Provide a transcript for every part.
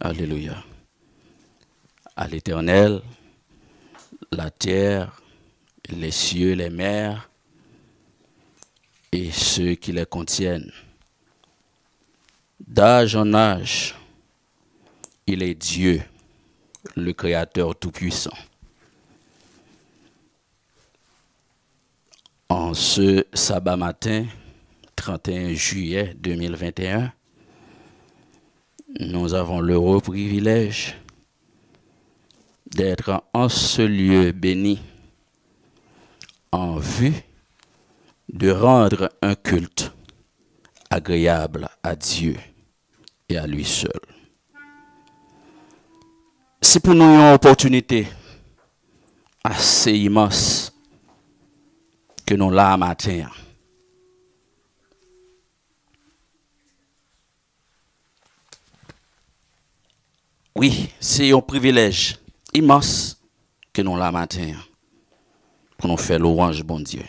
Alléluia. À l'Éternel, la terre, les cieux, les mers et ceux qui les contiennent. D'âge en âge, il est Dieu, le Créateur Tout-Puissant. En ce sabbat matin, 31 juillet 2021, nous avons l'heureux privilège d'être en ce lieu béni en vue de rendre un culte agréable à Dieu et à lui seul. C'est pour nous une opportunité assez immense que nous l'avons matin. Oui, c'est un privilège immense que nous l'avons matin pour nous faire louange, bon Dieu.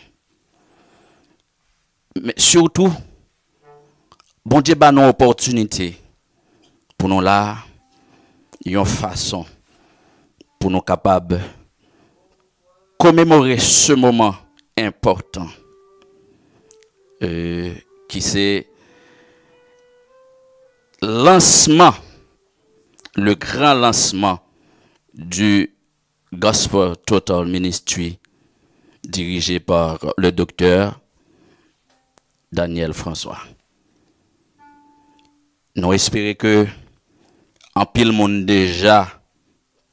Mais surtout, bon Dieu a une opportunité pour nous là, une façon pour nous capables de commémorer ce moment important qui c'est lancement, le grand lancement du Gospel Total Ministry dirigé par le docteur Daniel François. Nous espérons que en pile monde déjà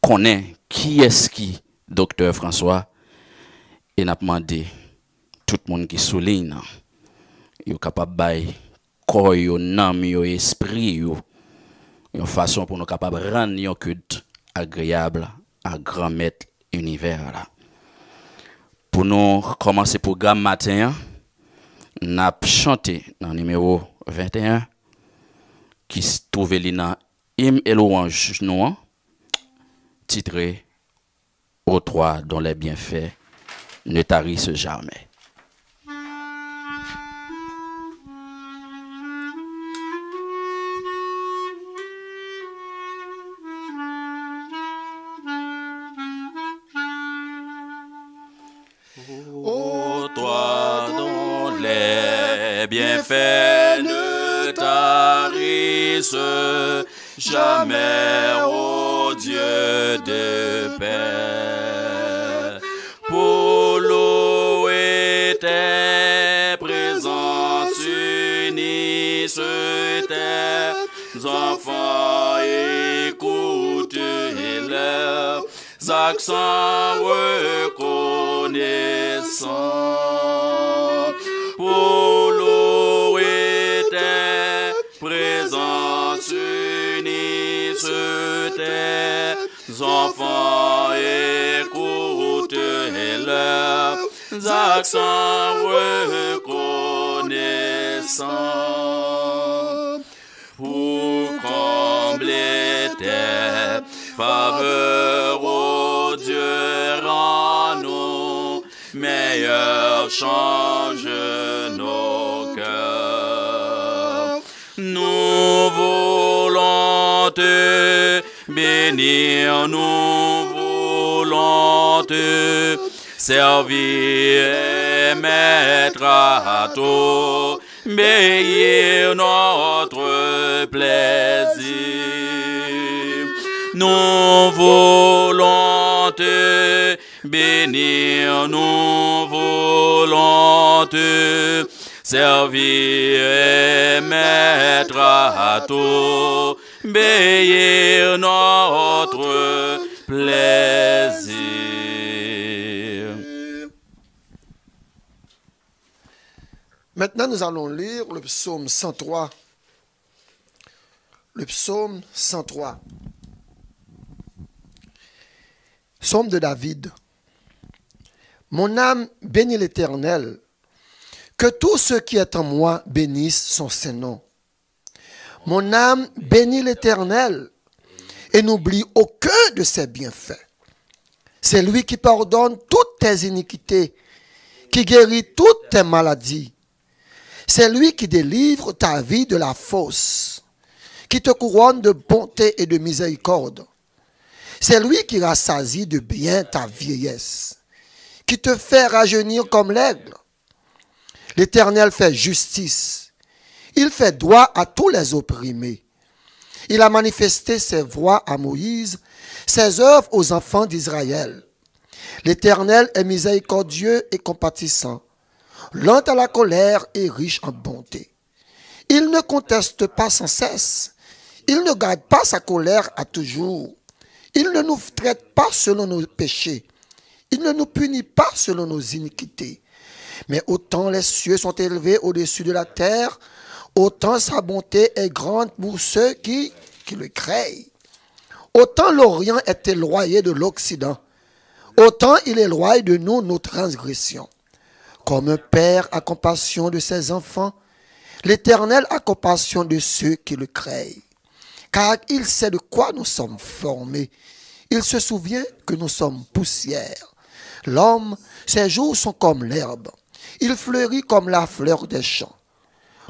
connaît qui est-ce qui docteur François et n'a demandé tout le monde qui souligne yo capable bail corps yo nam yo esprit yo une façon pour nous capable rendre un culte agréable à grand maître univers là. Pour nous commencer le programme matin, n'a chanté dans le numéro 21 qui se trouve dans hymne et louange nous titré Ô toi dont les bienfaits ne tarissent jamais. Ô toi dont les bienfaits ne tarissent jamais, ô Dieu de paix, pour louer tes présences unissent tes enfants, écoute leurs accents reconnaissants, pour louer tes présences unissent tes enfants, écoute leurs accents reconnaissants, pour combler tes faveurs, ô Dieu, rends-nous meilleurs, change nos cœurs. Nous voulons te bénir, nous voulons te servir et mettre à t'obéir notre plaisir. Nous voulons te bénir, nous voulons te servir et mettre à t'obéir notre plaisir. Maintenant, nous allons lire le psaume 103. Le psaume 103. Psaume de David. Mon âme bénit l'Éternel. Que tout ce qui est en moi bénisse son saint nom. Mon âme bénit l'Éternel et n'oublie aucun de ses bienfaits. C'est lui qui pardonne toutes tes iniquités, qui guérit toutes tes maladies. C'est lui qui délivre ta vie de la fosse, qui te couronne de bonté et de miséricorde. C'est lui qui rassasie de bien ta vieillesse, qui te fait rajeunir comme l'aigle. L'Éternel fait justice. Il fait droit à tous les opprimés. Il a manifesté ses voies à Moïse, ses œuvres aux enfants d'Israël. L'Éternel est miséricordieux et compatissant, lent à la colère et riche en bonté. Il ne conteste pas sans cesse. Il ne garde pas sa colère à toujours. Il ne nous traite pas selon nos péchés. Il ne nous punit pas selon nos iniquités. Mais autant les cieux sont élevés au-dessus de la terre, autant sa bonté est grande pour ceux qui le craignent. Autant l'Orient est éloigné de l'Occident, autant il éloigne de nous nos transgressions. Comme un père a compassion de ses enfants, l'Éternel a compassion de ceux qui le craignent. Car il sait de quoi nous sommes formés. Il se souvient que nous sommes poussière. L'homme, ses jours sont comme l'herbe. Il fleurit comme la fleur des champs.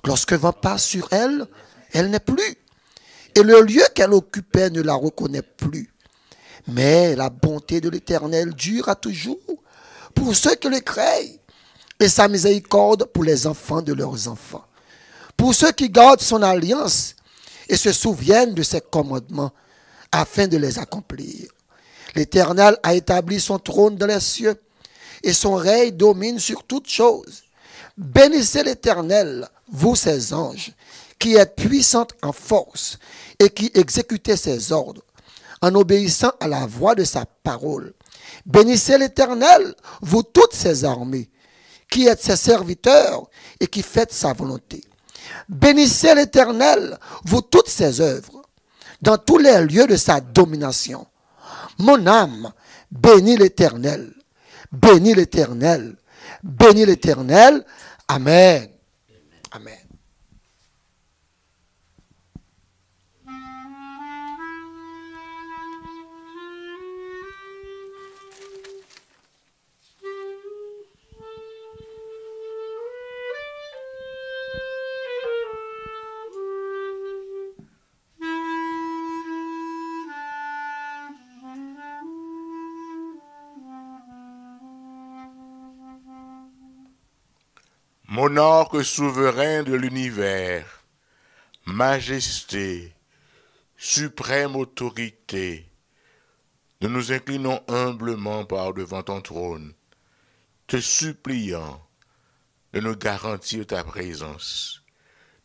Lorsque vent passe sur elle, elle n'est plus. Et le lieu qu'elle occupait ne la reconnaît plus. Mais la bonté de l'Éternel dure à toujours pour ceux qui le craignent, et sa miséricorde pour les enfants de leurs enfants. Pour ceux qui gardent son alliance et se souviennent de ses commandements afin de les accomplir. L'Éternel a établi son trône dans les cieux et son règne domine sur toutes choses. Bénissez l'Éternel, vous ses anges, qui êtes puissantes en force et qui exécutez ses ordres en obéissant à la voix de sa parole. Bénissez l'Éternel, vous toutes ses armées, qui êtes ses serviteurs et qui faites sa volonté. Bénissez l'Éternel, vous toutes ses œuvres, dans tous les lieux de sa domination. Mon âme, bénis l'Éternel, bénis l'Éternel, bénis l'Éternel. Amen. Amen. Monarque souverain de l'univers, majesté, suprême autorité, nous nous inclinons humblement par devant ton trône, te suppliant de nous garantir ta présence,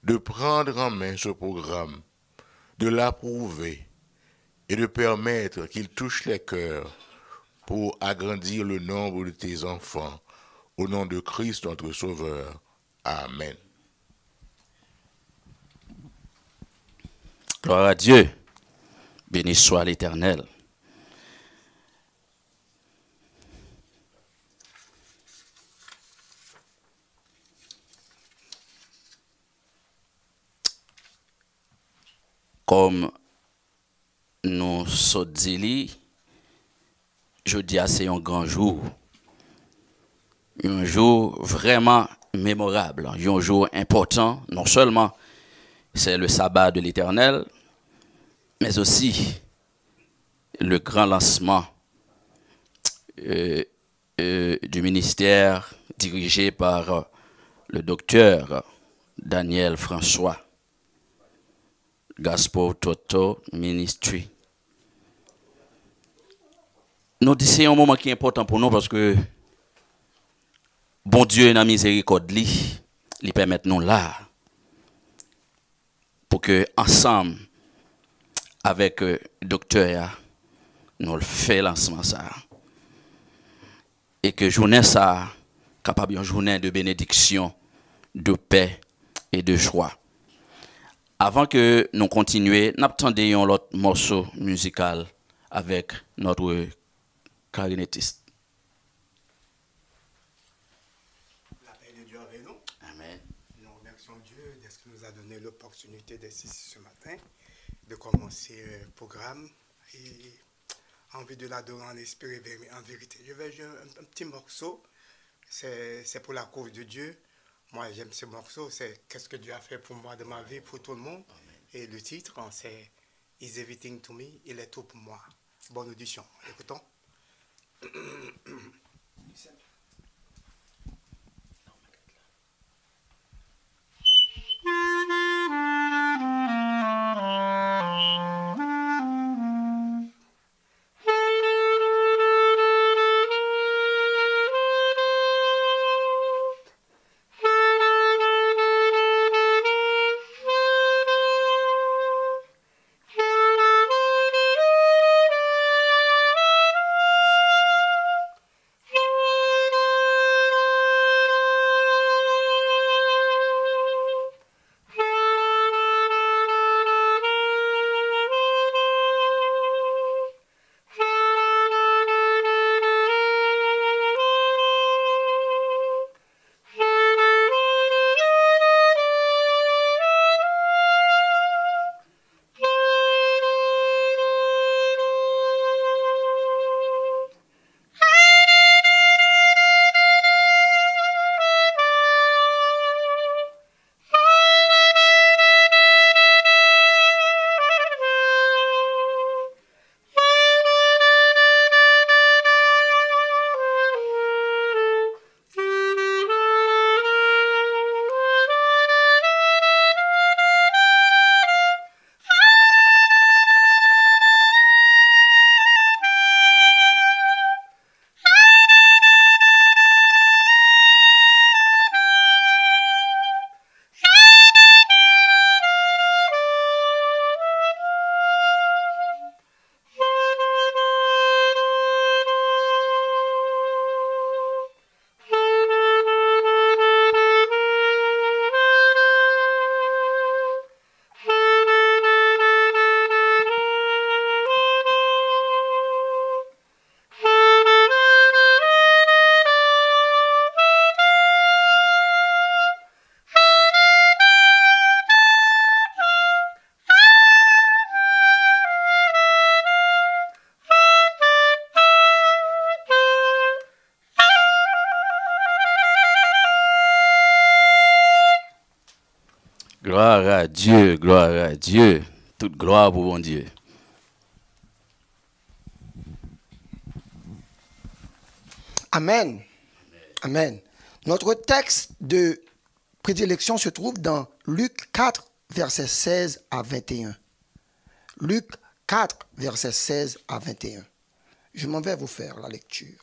de prendre en main ce programme, de l'approuver et de permettre qu'il touche les cœurs pour agrandir le nombre de tes enfants. Au nom de Christ, notre Sauveur. Amen. Gloire à Dieu. Béni soit l'Éternel. Comme nous sommes dit, jeudi c'est un grand jour. Un jour vraiment mémorable, un jour important. Non seulement c'est le sabbat de l'Éternel, mais aussi le grand lancement du ministère dirigé par le docteur Daniel François, Gospel Toto Ministry. Nous disons c'est un moment qui est important pour nous parce que bon Dieu dans miséricorde lui permet nous là pour que ensemble avec docteur nous le fait lancement ça et que journée ça capable une journée de bénédiction, de paix et de joie. Avant que nous continuions, nous attendons l'autre morceau musical avec notre clarinettiste. La paix de Dieu avec nous. Amen. Nous remercions Dieu de ce qu'il nous a donné l'opportunité d'être ici ce matin, de commencer le programme et envie de l'adorer en esprit et en vérité. Je vais jouer un petit morceau, c'est pour la cause de Dieu. Moi j'aime ce morceau, c'est qu'est-ce que Dieu a fait pour moi de ma vie, pour tout le monde. Et le titre, c'est Is Everything to Me, il est tout pour moi. Bonne audition, écoutons. Gloire à Dieu, gloire à Dieu. Toute gloire pour bon Dieu. Amen. Amen. Notre texte de prédilection se trouve dans Luc 4, versets 16 à 21. Luc 4, versets 16 à 21. Je m'en vais vous faire la lecture.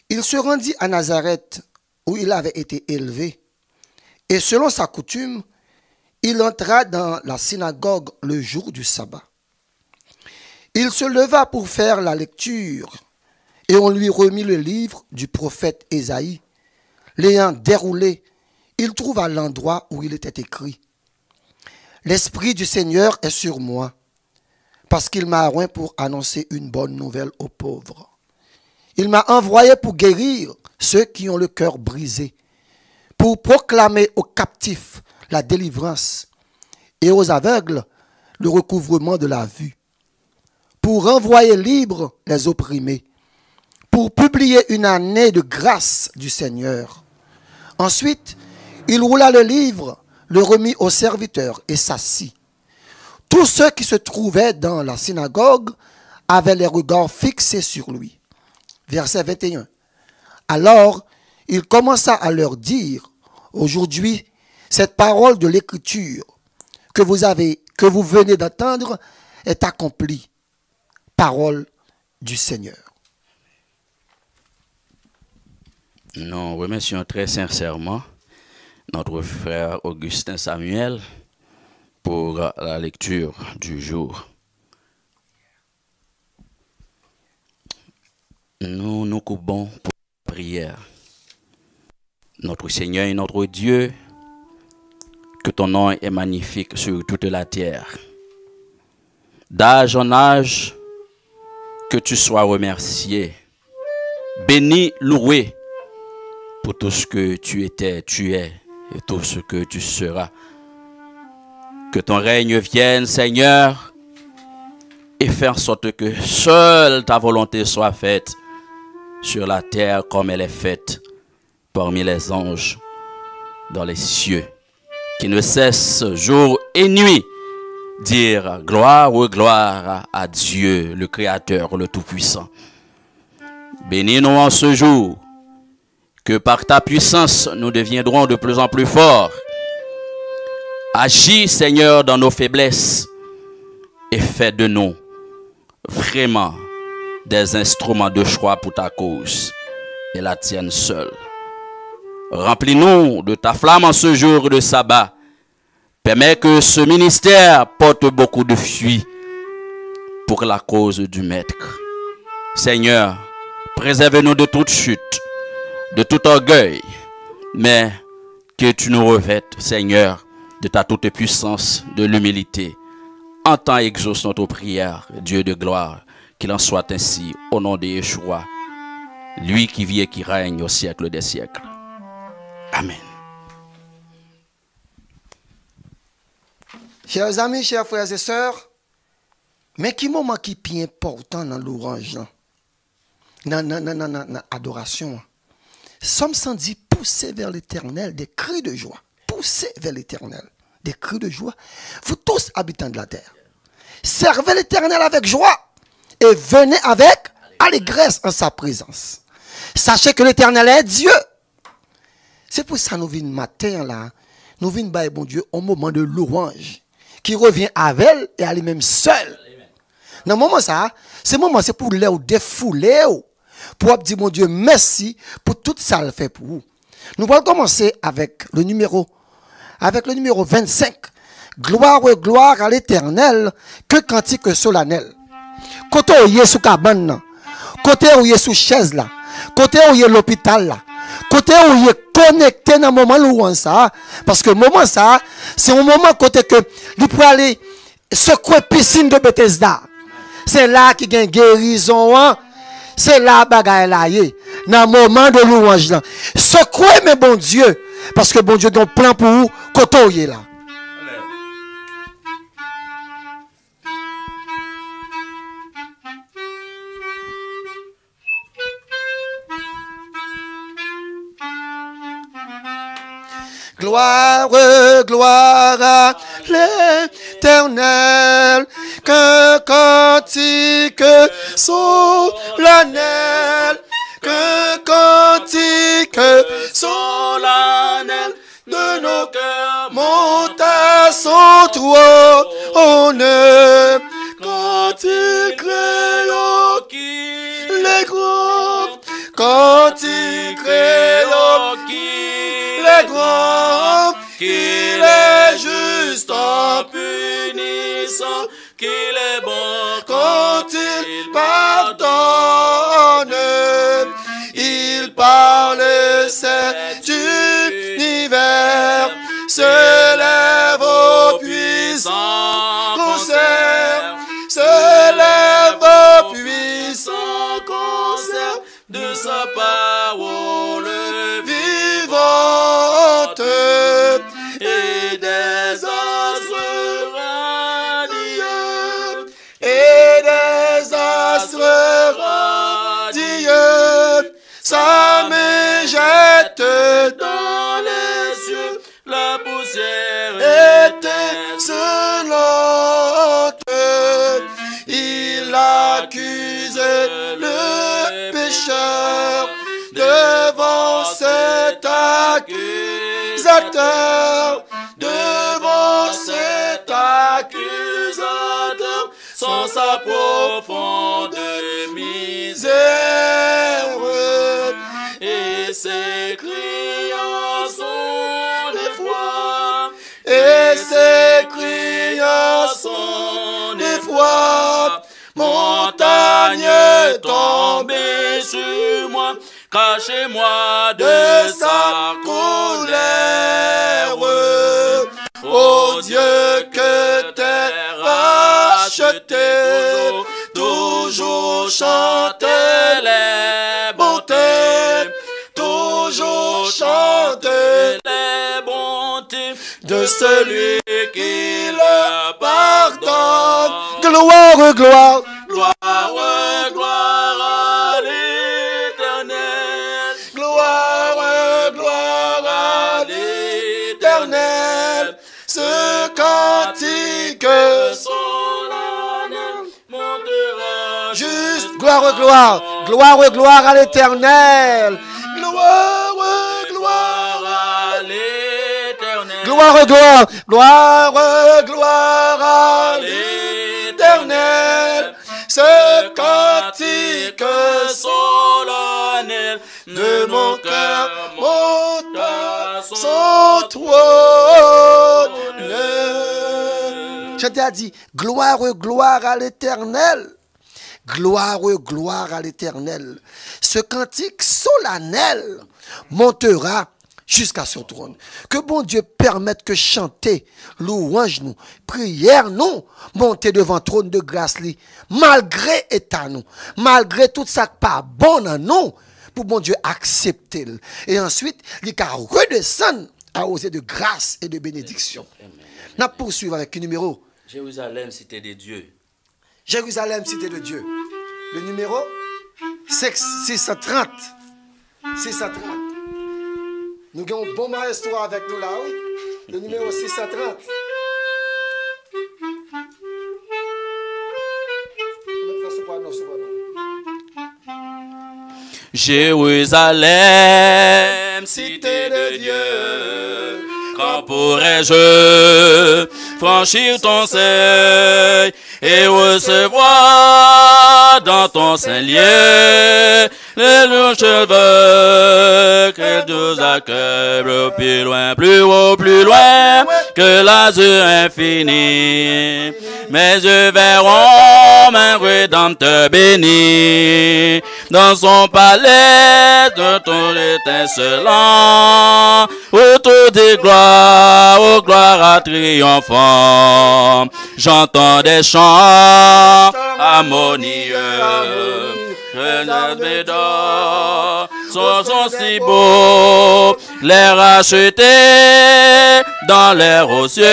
Il se rendit à Nazareth, où il avait été élevé, et selon sa coutume, il entra dans la synagogue le jour du sabbat. Il se leva pour faire la lecture, et on lui remit le livre du prophète Ésaïe. L'ayant déroulé, il trouva l'endroit où il était écrit « L'Esprit du Seigneur est sur moi, parce qu'il m'a oint pour annoncer une bonne nouvelle aux pauvres. Il m'a envoyé pour guérir ceux qui ont le cœur brisé, pour proclamer aux captifs la délivrance et aux aveugles le recouvrement de la vue, pour renvoyer libres les opprimés, pour publier une année de grâce du Seigneur. » Ensuite, il roula le livre, le remit au serviteur et s'assit. Tous ceux qui se trouvaient dans la synagogue avaient les regards fixés sur lui. Verset 21. Alors, il commença à leur dire, « Aujourd'hui, cette parole de l'Écriture que vous venez d'entendre est accomplie. Parole du Seigneur. » Nous remercions très sincèrement notre frère Augustin Samuel pour la lecture du jour. Nous nous coupons pour la prière. Notre Seigneur et notre Dieu, que ton nom est magnifique sur toute la terre. D'âge en âge, que tu sois remercié, béni, loué pour tout ce que tu étais, tu es et tout ce que tu seras. Que ton règne vienne, Seigneur, et faire en sorte que seule ta volonté soit faite sur la terre comme elle est faite parmi les anges dans les cieux qui ne cesse jour et nuit dire gloire, gloire à Dieu, le Créateur, le Tout-Puissant. Bénis-nous en ce jour, que par ta puissance, nous deviendrons de plus en plus forts. Agis, Seigneur, dans nos faiblesses et fais de nous vraiment des instruments de choix pour ta cause et la tienne seule. Remplis-nous de ta flamme en ce jour de sabbat. Permets que ce ministère porte beaucoup de fruits pour la cause du Maître. Seigneur, préserve-nous de toute chute, de tout orgueil, mais que tu nous revêtes, Seigneur, de ta toute puissance, de l'humilité. Entends et exauce notre prière, Dieu de gloire, qu'il en soit ainsi, au nom de Yeshua, lui qui vit et qui règne au siècle des siècles. Amen. Chers amis, chers frères et sœurs, mais qui moment qui est important dans l'orange, dans l'adoration. Somme 110, poussez vers l'éternel des cris de joie. Poussez vers l'éternel des cris de joie. Vous tous habitants de la terre, servez l'éternel avec joie et venez avec allégresse en sa présence. Sachez que l'éternel est Dieu. C'est pour ça que nous venons matin là, nous venons bailler bon Dieu au moment de louange qui revient avec elle et à lui-même seul. Dans le moment ça, c'est pour les défouler, pour dire mon Dieu merci pour tout ça le fait pour vous. Nous allons commencer avec le numéro 25. Gloire et gloire à l'éternel, que cantique solennel. Côté où il est sous cabane, côté où il est sous chaise là, côté où il est l'hôpital là, côté où il est connecté dans le moment louange ça, parce que le moment ça, c'est un moment côté que il peut aller secouer piscine de Bethesda. C'est là qu'il y a une guérison, hein? C'est là bagaille là, dans le moment de louange là. Secouez mes bon Dieu, parce que bon Dieu a un plan pour vous, côté où il est là. Gloire, gloire à l'éternel, que cantique solennel, que cantique solennel de nos cœurs monte à son trône, cantique créole qui les grands, cantique créole qui les grands, qu'il est juste en punissant, qu'il est bon quand il pardonne. Il parle cet univers, se lève au puissant concert, se lève au puissant concert de sa parole vivante et des astres radieux, et des astres radieux, ça me jette dans les cieux, la poussière étincelante. Il accuse le pécheur devant cet accusateur, devant cet accusateur, sans sa profonde misère. Et ses cris en son effroi, et ses cris en son effroi. Montagne tombée sur moi, cachez-moi de sa colère. Ô Dieu, que t'es racheté, toujours chanter les bontés, toujours chanter les bontés de celui qui le pardonne. Gloire, gloire, gloire, gloire à l'éternel. Gloire, gloire à l'éternel. ce cantique solennel montera juste. Gloire, gloire, gloire, gloire à l'Éternel. Gloire, gloire, à l'Éternel. gloire, gloire, gloire, gloire à l'Éternel. Ce cantique solennel de mon cœur monte à son trône. Je t'ai dit, gloire, gloire à l'Éternel. Gloire, gloire à l'Éternel. Ce cantique solennel montera jusqu'à son trône. Que bon Dieu permette que chanter, louange nous, prière nous, monter devant le trône de grâce, malgré état nous, malgré tout ça qui pas bon en nous, pour bon Dieu accepter. Et ensuite, il va redescendre à oser de grâce et de bénédiction. Nous poursuivons avec le numéro. Jérusalem, cité de Dieu. Jérusalem, cité de Dieu. Le numéro 630. 630. Nous avons un bon maestro avec nous là, oui. Le numéro 630. Jérusalem, cité de Dieu, quand pourrais-je franchir ton seuil et recevoir dans ton saint lieu les lourds cheveux que nous accueillent plus loin, plus haut, plus loin que l'azur infini. Mes yeux verront mon Rédempteur béni dans son palais de ton étincelant, autour des gloires, aux gloires à triomphant. J'entends des chants harmonieux, que d'or sont si beaux, les rachetés dans l'air aux cieux,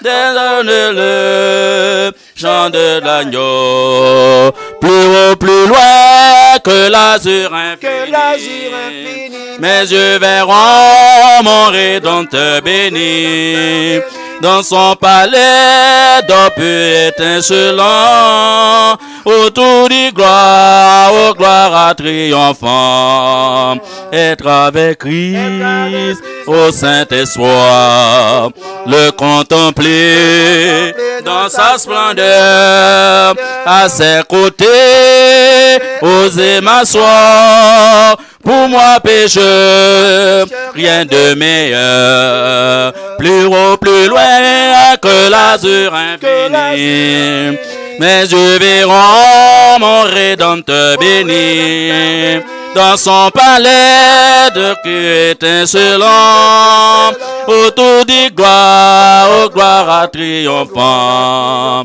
le chant de l'agneau, plus haut, plus loin que l'azur infini. Mes yeux verront mon Rédempteur béni dans son palais d'or pur étincelant, autour des gloires, aux gloires à triomphant. Être avec Christ au Saint-Espoir, le contempler dans sa splendeur, à ses côtés, oser m'asseoir. Pour moi pécheur, rien de meilleur, plus haut, plus loin que l'azur infini. Mes yeux verront mon Rédempteur béni dans son palais de cœur étincelant, autour des gloires, aux gloires à triomphant.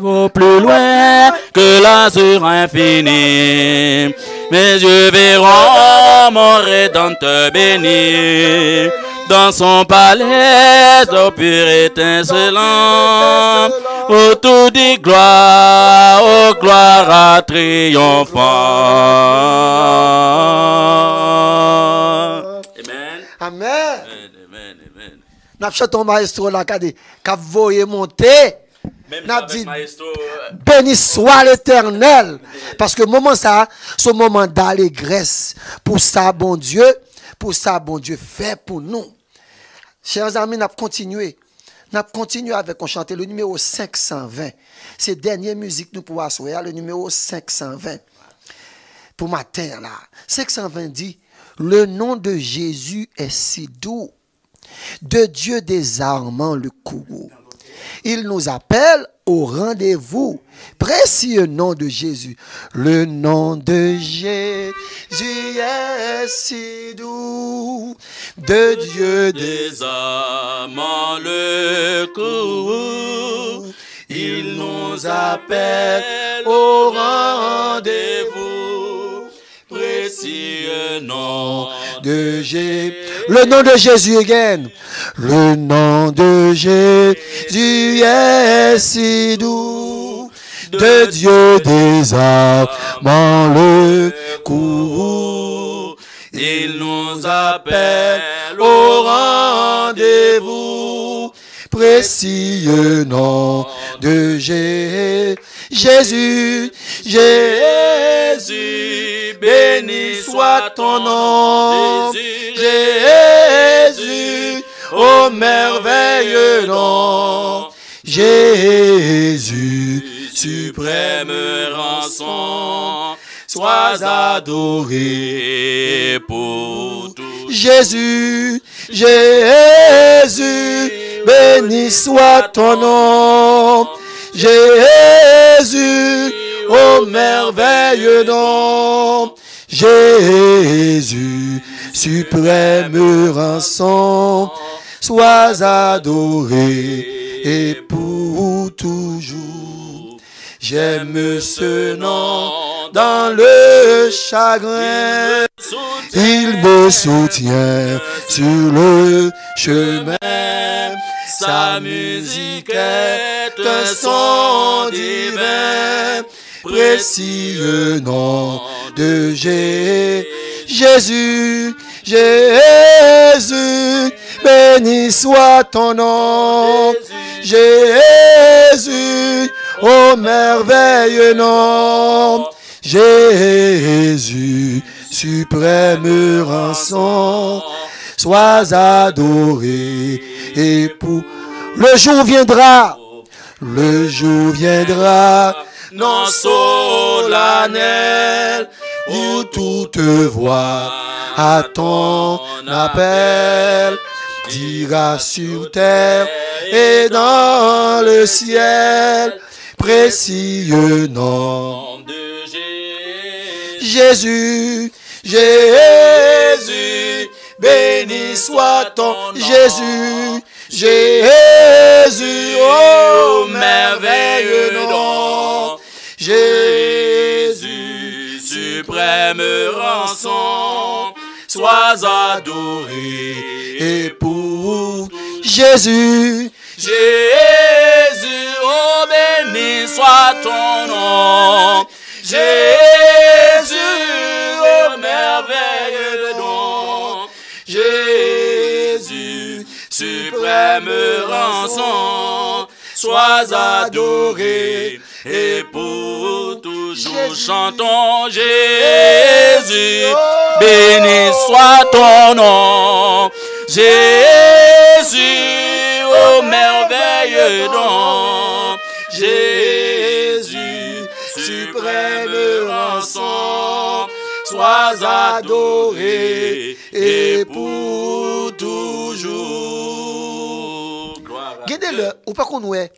Au plus loin que l'azur infini. Mes yeux verront mon Rédempteur béni dans son palais d'or pur étincelant, autour des gloires, aux gloires à triomphant. Amen. Amen. Amen. Amen. Nous chantons maestro là, qui a voyé monter. Même N'a avec dit, maestro, béni soit l'Éternel. Parce que moment ça, ce moment d'allégresse, pour ça, bon Dieu fait pour nous. Chers amis, nous continuons avec, on chantait le numéro 520. C'est dernière musique nous pouvons asseoir, le numéro 520. Pour matin là, 520 dit, le nom de Jésus est si doux, de Dieu désarmant le courroux. Il nous appelle au rendez-vous. Précieux nom de Jésus. Le nom de Jésus est si doux. De Dieu désarmant le courroux, il nous appelle au rendez-vous. Précieux nom de Jésus. Le nom de Jésus again. Le nom de Jésus est si doux. De Dieu désarmant le courroux. Il nous appelle au rendez-vous. précieux nom de Jésus. Jésus, béni soit ton nom. Jésus, ô merveilleux nom. Jésus, suprême rançon, sois adoré pour tout. Jésus, béni soit ton nom. Jésus, ô merveilleux nom. Jésus, suprême rançon, sois adoré et pour toujours. J'aime ce nom dans le chagrin. Il me soutient sur le chemin. Sa musique est un son divin. Précieux nom de Jésus. Jésus, béni soit ton nom. Jésus, ô merveilleux nom. Jésus, suprême rançon, sois adoré et pour... Le jour viendra, non solennel, où toute voix à ton appel dira sur terre et dans le ciel, précieux nom de Jésus. Jésus, béni soit ton Jésus. Jésus, ô merveilleux nom. Jésus, suprême rançon, sois adoré et pour Jésus. Jésus, oh béni soit ton nom. Jésus, oh merveilleux nom. Jésus, suprême rançon, sois adoré et pour toujours. Chantons Jésus, béni soit ton nom. Jésus, oh merveilleux nom. Jésus, suprême rançon, sois adoré et pour toujours. Gardez-le, ou pas qu'on ouais,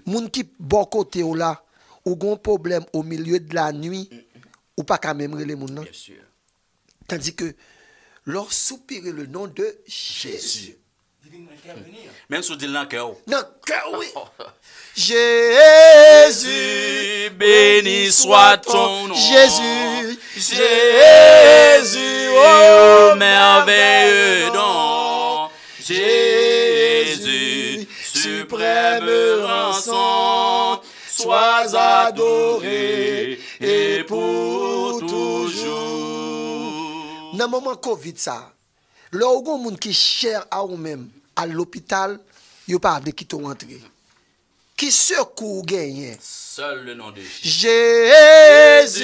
moun qui bon côté ou là, ou gon problème au milieu de la nuit, ou pas quand même les moun nan. Bien sûr. Tandis que leur soupirer le nom de Jésus. Même si tu dis dans le cœur. Non, oui. Jésus, béni soit ton nom. Jésus, Jésus, oh merveilleux nom. Jésus, suprême rançon, sois adoré et pour toujours. Dans le moment Covid, ça, là où il y a des gens qui cherchent à eux-mêmes à l'hôpital, ils ne peuvent pas quitter rentrer. Qui secoue gagne? Seul le nom de Jésus,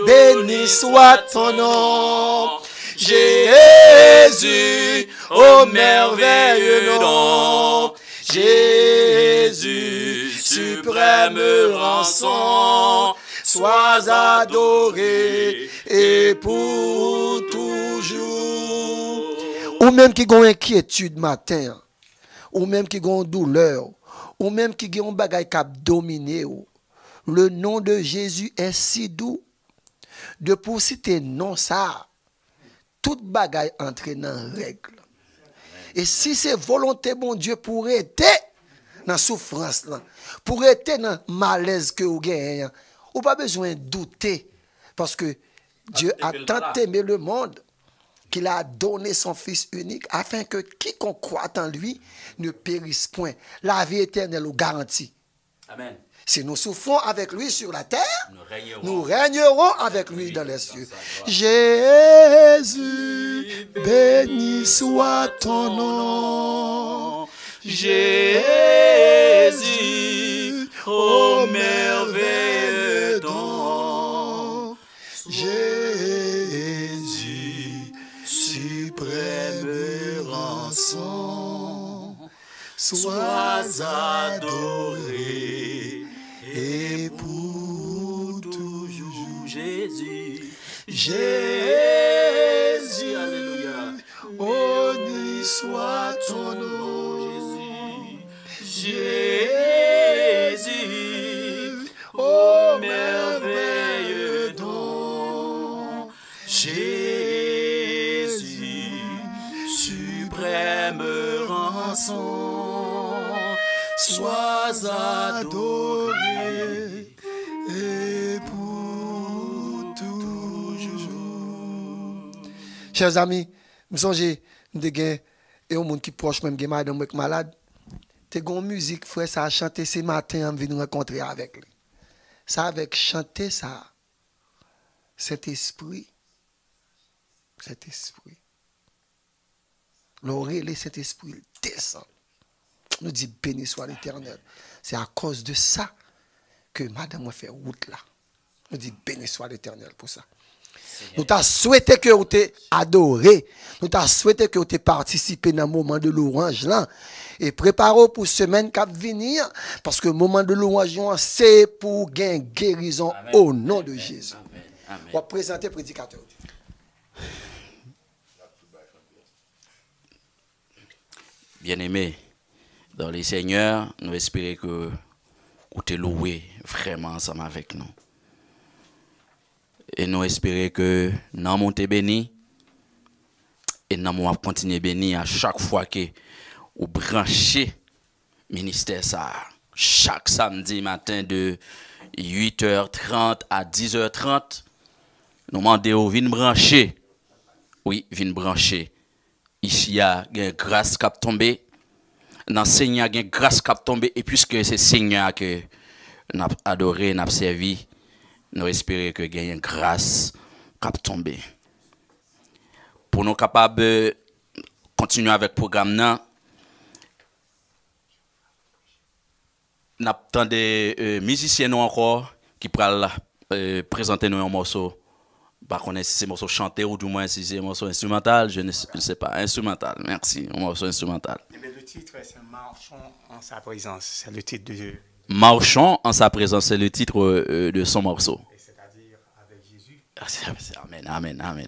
béni soit ton nom. Jésus, ô merveilleux nom. Jésus, suprême rançon, sois adoré et pour toujours. Ou même qui ont inquiétude matin, ou même qui ont douleur, ou même qui ont bagay cap dominé, le nom de Jésus est si doux. De pour citer non ça, toute bagay entre dans règle. Et si c'est volonté bon Dieu pour être dans souffrance là, pour être dans malaise que vous gagnez, ou pas besoin de douter parce que Dieu a tant aimé le monde qu'il a donné son Fils unique afin que quiconque croit en lui ne périsse point. La vie éternelle ou garantie. Amen. Si nous souffrons avec lui sur la terre, nous régnerons avec lui dans les cieux. Jésus, béni soit ton nom. Jésus, ô merveilleux don. Jésus, suprême rançon, sois adoré et pour toujours. Jésus, Jésus, alléluia. honni soit ton nom. Jésus, ô merveilleux don. Jésus, suprême rançon, sois adoré et pour toujours. Chers amis, vous songez, nous avons un monde qui proche même qui madame malade. Te gon musique frère ça a chanté ce matin on vient nous rencontrer avec lui. Ça avec chanter ça. Cet esprit. L'oreille cet esprit descend. Nous dit béni soit l'Éternel. C'est à cause de ça que madame a fait route là. Nous dit béni soit l'Éternel pour ça. Nous t'a souhaité que vous t'ayez adoré. Nous t'a souhaité que vous t'ayez participé dans le moment de l'orange là. Et préparez-vous pour semaine qui va venir. Parce que le moment de l'orange, c'est pour gagner guérison au nom de Jésus. On va présenter le prédicateur. Bien-aimés, dans les seigneurs, nous espérons que vous te louez vraiment ensemble avec nous. Et nous espérons que nous avons été bénis et nous allons continuer bénis à chaque fois que vous branchez ministère ça. Chaque samedi matin de 8h30 à 10h30, nous demandons de brancher. Oui, venir brancher. Ici, il y a une grâce qui a tombé. Dans le Seigneur, il y a une grâce qui a tombé. Et puisque c'est le Seigneur que nous avons adoré, nous avons servi, nous espérons que il y a une grâce qui a tombé. Pour nous capables de continuer avec le programme, nous avons des musiciens encore qui pourraient présenter nous un morceau. Par contre, si c'est un morceau chanté ou du moins si c'est un morceau instrumental, je ne sais pas. Instrumental, merci. Un morceau instrumental. Le titre, c'est Marchons en sa présence. C'est le titre de. Marchons en sa présence, c'est le titre de son morceau. C'est-à-dire avec Jésus. Amen, amen, amen.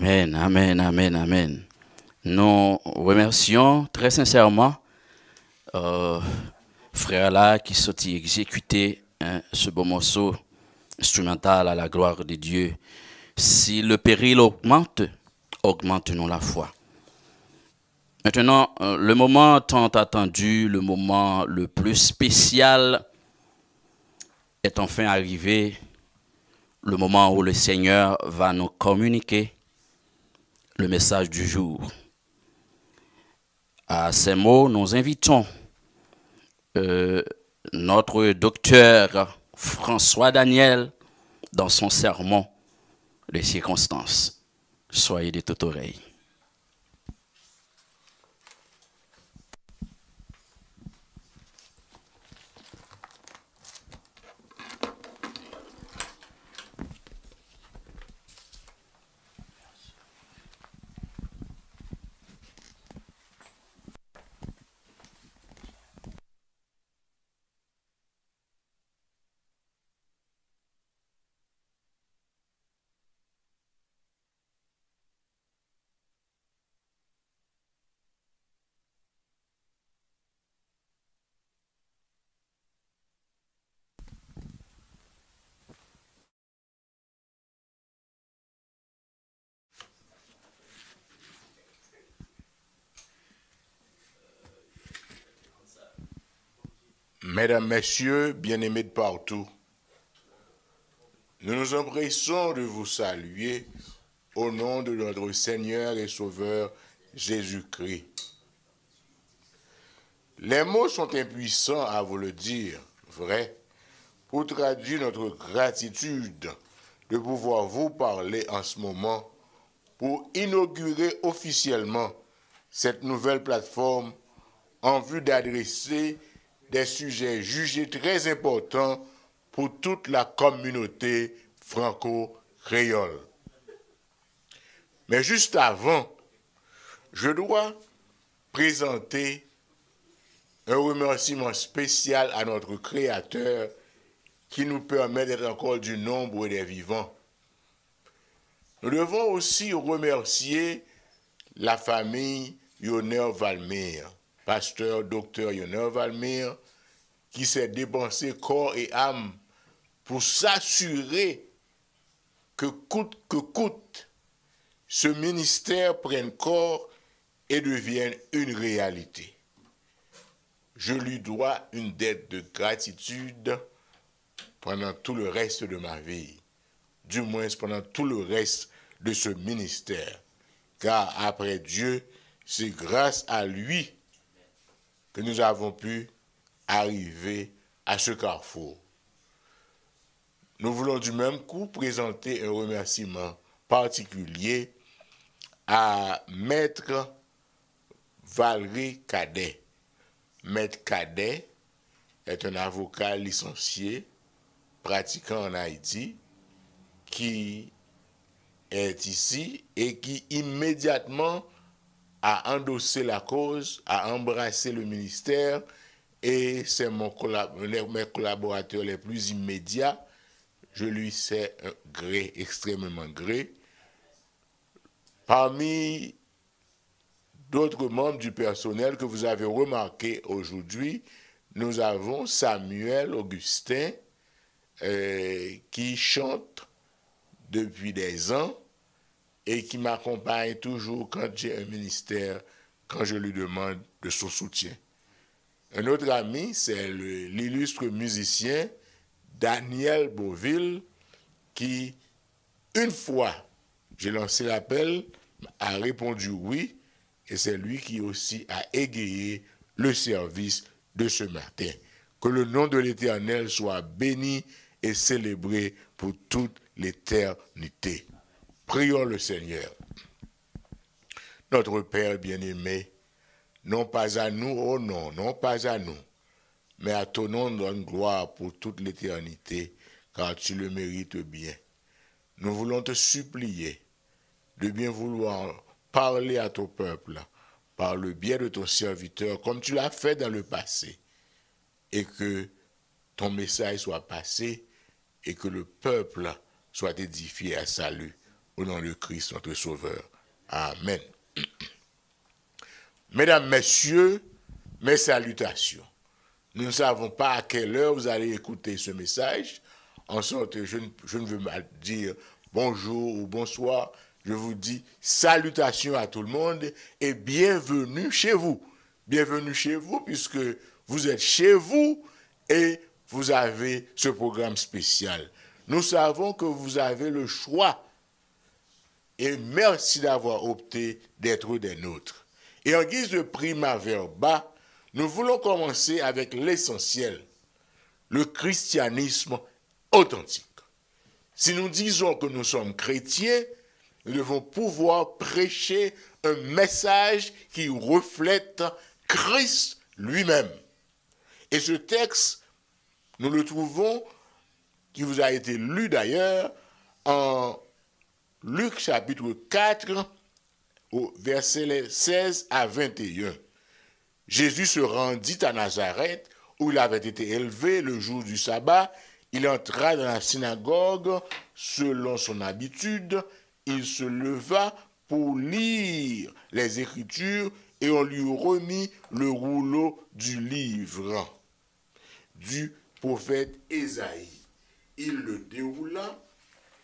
Amen, amen, amen, amen. Nous remercions très sincèrement frère là qui sortit exécuter ce beau morceau instrumental à la gloire de Dieu. Si le péril augmente, augmente-nous la foi. Maintenant, le moment tant attendu, le moment le plus spécial est enfin arrivé, le moment où le Seigneur va nous communiquer le message du jour. À ces mots, nous invitons notre docteur François Daniel dans son sermon Les circonstances. Soyez de toute oreille. Mesdames, Messieurs, bien-aimés de partout, nous nous empressons de vous saluer au nom de notre Seigneur et Sauveur Jésus-Christ. Les mots sont impuissants à vous le dire, vrai, pour traduire notre gratitude de pouvoir vous parler en ce moment pour inaugurer officiellement cette nouvelle plateforme en vue d'adresser des sujets jugés très importants pour toute la communauté franco-créole. Mais juste avant, je dois présenter un remerciement spécial à notre Créateur qui nous permet d'être encore du nombre des vivants. Nous devons aussi remercier la famille Yonner Valmire, pasteur docteur Yonner Valmire, qui s'est dépensé corps et âme pour s'assurer que coûte, ce ministère prenne corps et devienne une réalité. Je lui dois une dette de gratitude pendant tout le reste de ma vie, du moins pendant tout le reste de ce ministère, car après Dieu, c'est grâce à lui que nous avons pu arriver à ce carrefour. Nous voulons du même coup présenter un remerciement particulier à Maître Valérie Cadet. Maître Cadet est un avocat licencié pratiquant en Haïti qui est ici et qui immédiatement a endossé la cause, a embrassé le ministère et c'est mes collaborateurs les plus immédiats. Je lui sais un gré, extrêmement gré. Parmi d'autres membres du personnel que vous avez remarqué aujourd'hui, nous avons Samuel Augustin qui chante depuis des ans et qui m'accompagne toujours quand j'ai un ministère, quand je lui demande de son soutien. Un autre ami, c'est l'illustre musicien Daniel Beauville qui, une fois j'ai lancé l'appel, a répondu oui, et c'est lui qui aussi a égayé le service de ce matin. Que le nom de l'Éternel soit béni et célébré pour toute l'éternité. Prions le Seigneur. Notre Père bien-aimé, non pas à nous, oh non pas à nous, mais à ton nom donne gloire pour toute l'éternité, car tu le mérites bien. Nous voulons te supplier de bien vouloir parler à ton peuple par le biais de ton serviteur, comme tu l'as fait dans le passé, et que ton message soit passé et que le peuple soit édifié à salut. au nom de Christ, notre Sauveur. Amen. Mesdames, Messieurs, mes salutations. Nous ne savons pas à quelle heure vous allez écouter ce message. En sorte que je ne veux pas dire bonjour ou bonsoir. Je vous dis salutations à tout le monde et bienvenue chez vous. Bienvenue chez vous puisque vous êtes chez vous et vous avez ce programme spécial. Nous savons que vous avez le choix et merci d'avoir opté d'être des nôtres. Et en guise de prima verba, nous voulons commencer avec l'essentiel, le christianisme authentique. Si nous disons que nous sommes chrétiens, nous devons pouvoir prêcher un message qui reflète Christ lui-même. Et ce texte, nous le trouvons, qui vous a été lu d'ailleurs, en Luc chapitre 4, au verset 16 à 21. Jésus se rendit à Nazareth, où il avait été élevé le jour du sabbat. Il entra dans la synagogue selon son habitude. Il se leva pour lire les Écritures et on lui remit le rouleau du livre du prophète Ésaïe. Il le déroula,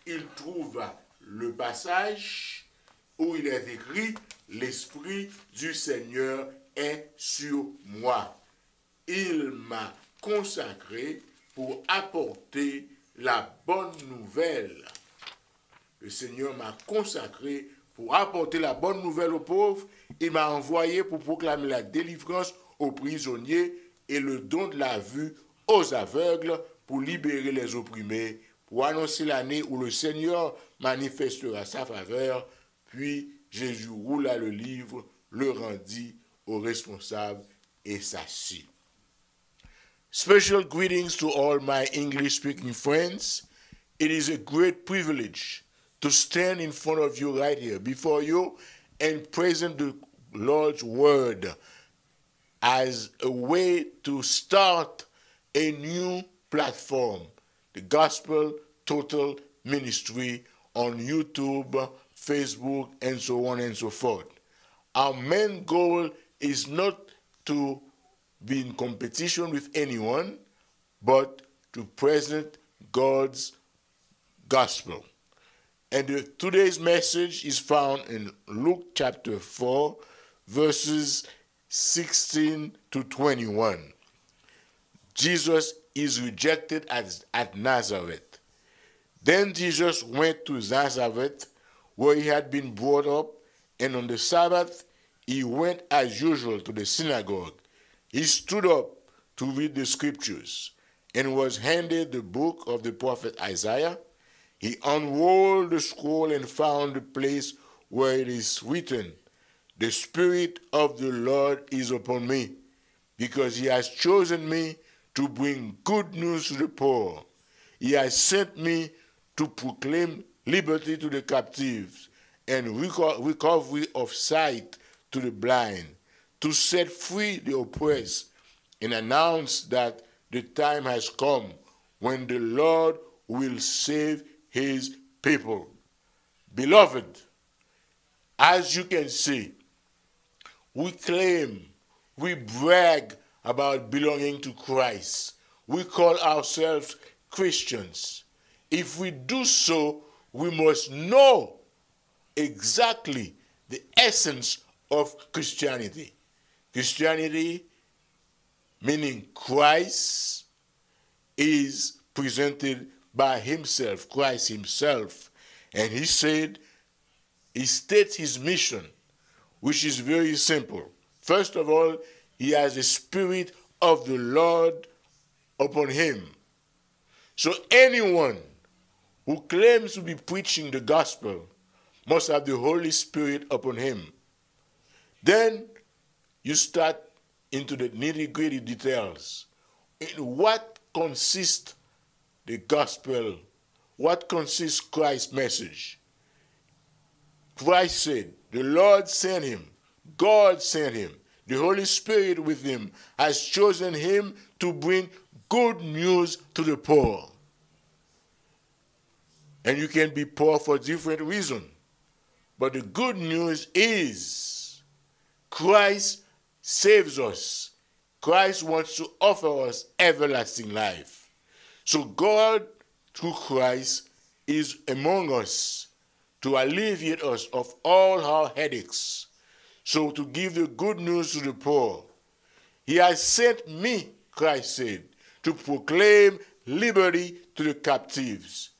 il trouva le passage où il est écrit « L'Esprit du Seigneur est sur moi. Il m'a consacré pour apporter la bonne nouvelle. » Le Seigneur m'a consacré pour apporter la bonne nouvelle aux pauvres. Il m'a envoyé pour proclamer la délivrance aux prisonniers et le don de la vue aux aveugles, pour libérer les opprimés, pour annoncer l'année où le Seigneur manifestera sa faveur. Puis Jésus roula le livre, le rendit aux responsables et s'assit. Special greetings to all my English-speaking friends. It is a great privilege to stand in front of you right here, before you, and present the Lord's word as a way to start a new platform, the Gospel Total Ministry on YouTube, Facebook, and so on and so forth. Our main goal is not to be in competition with anyone, but to present God's gospel. And today's message is found in Luke chapter 4, verses 16 to 21. Jesus is rejected at Nazareth. Then Jesus went to Nazareth, where he had been brought up, and on the Sabbath he went as usual to the synagogue. He stood up to read the scriptures and was handed the book of the prophet Isaiah. He unrolled the scroll and found the place where it is written, "The Spirit of the Lord is upon me, because he has chosen me to bring good news to the poor. He has sent me to proclaim liberty to the captives and recovery of sight to the blind, to set free the oppressed, and announce that the time has come when the Lord will save his people." Beloved, as you can see, we claim, we brag about belonging to Christ. We call ourselves Christians. If we do so, we must know exactly the essence of Christianity. Christianity, meaning Christ, is presented by himself, Christ himself. And he states his mission, which is very simple. First of all, he has the Spirit of the Lord upon him. So anyone who claims to be preaching the gospel must have the Holy Spirit upon him. Then you start into the nitty-gritty details. In what consists the gospel? What consists Christ's message? Christ said, the Lord sent him, God sent him, the Holy Spirit with him has chosen him to bring good news to the poor. And you can be poor for different reasons. But the good news is Christ saves us. Christ wants to offer us everlasting life. So God, through Christ, is among us to alleviate us of all our headaches. So to give the good news to the poor. He has sent me, Christ said, to proclaim liberty to the captives,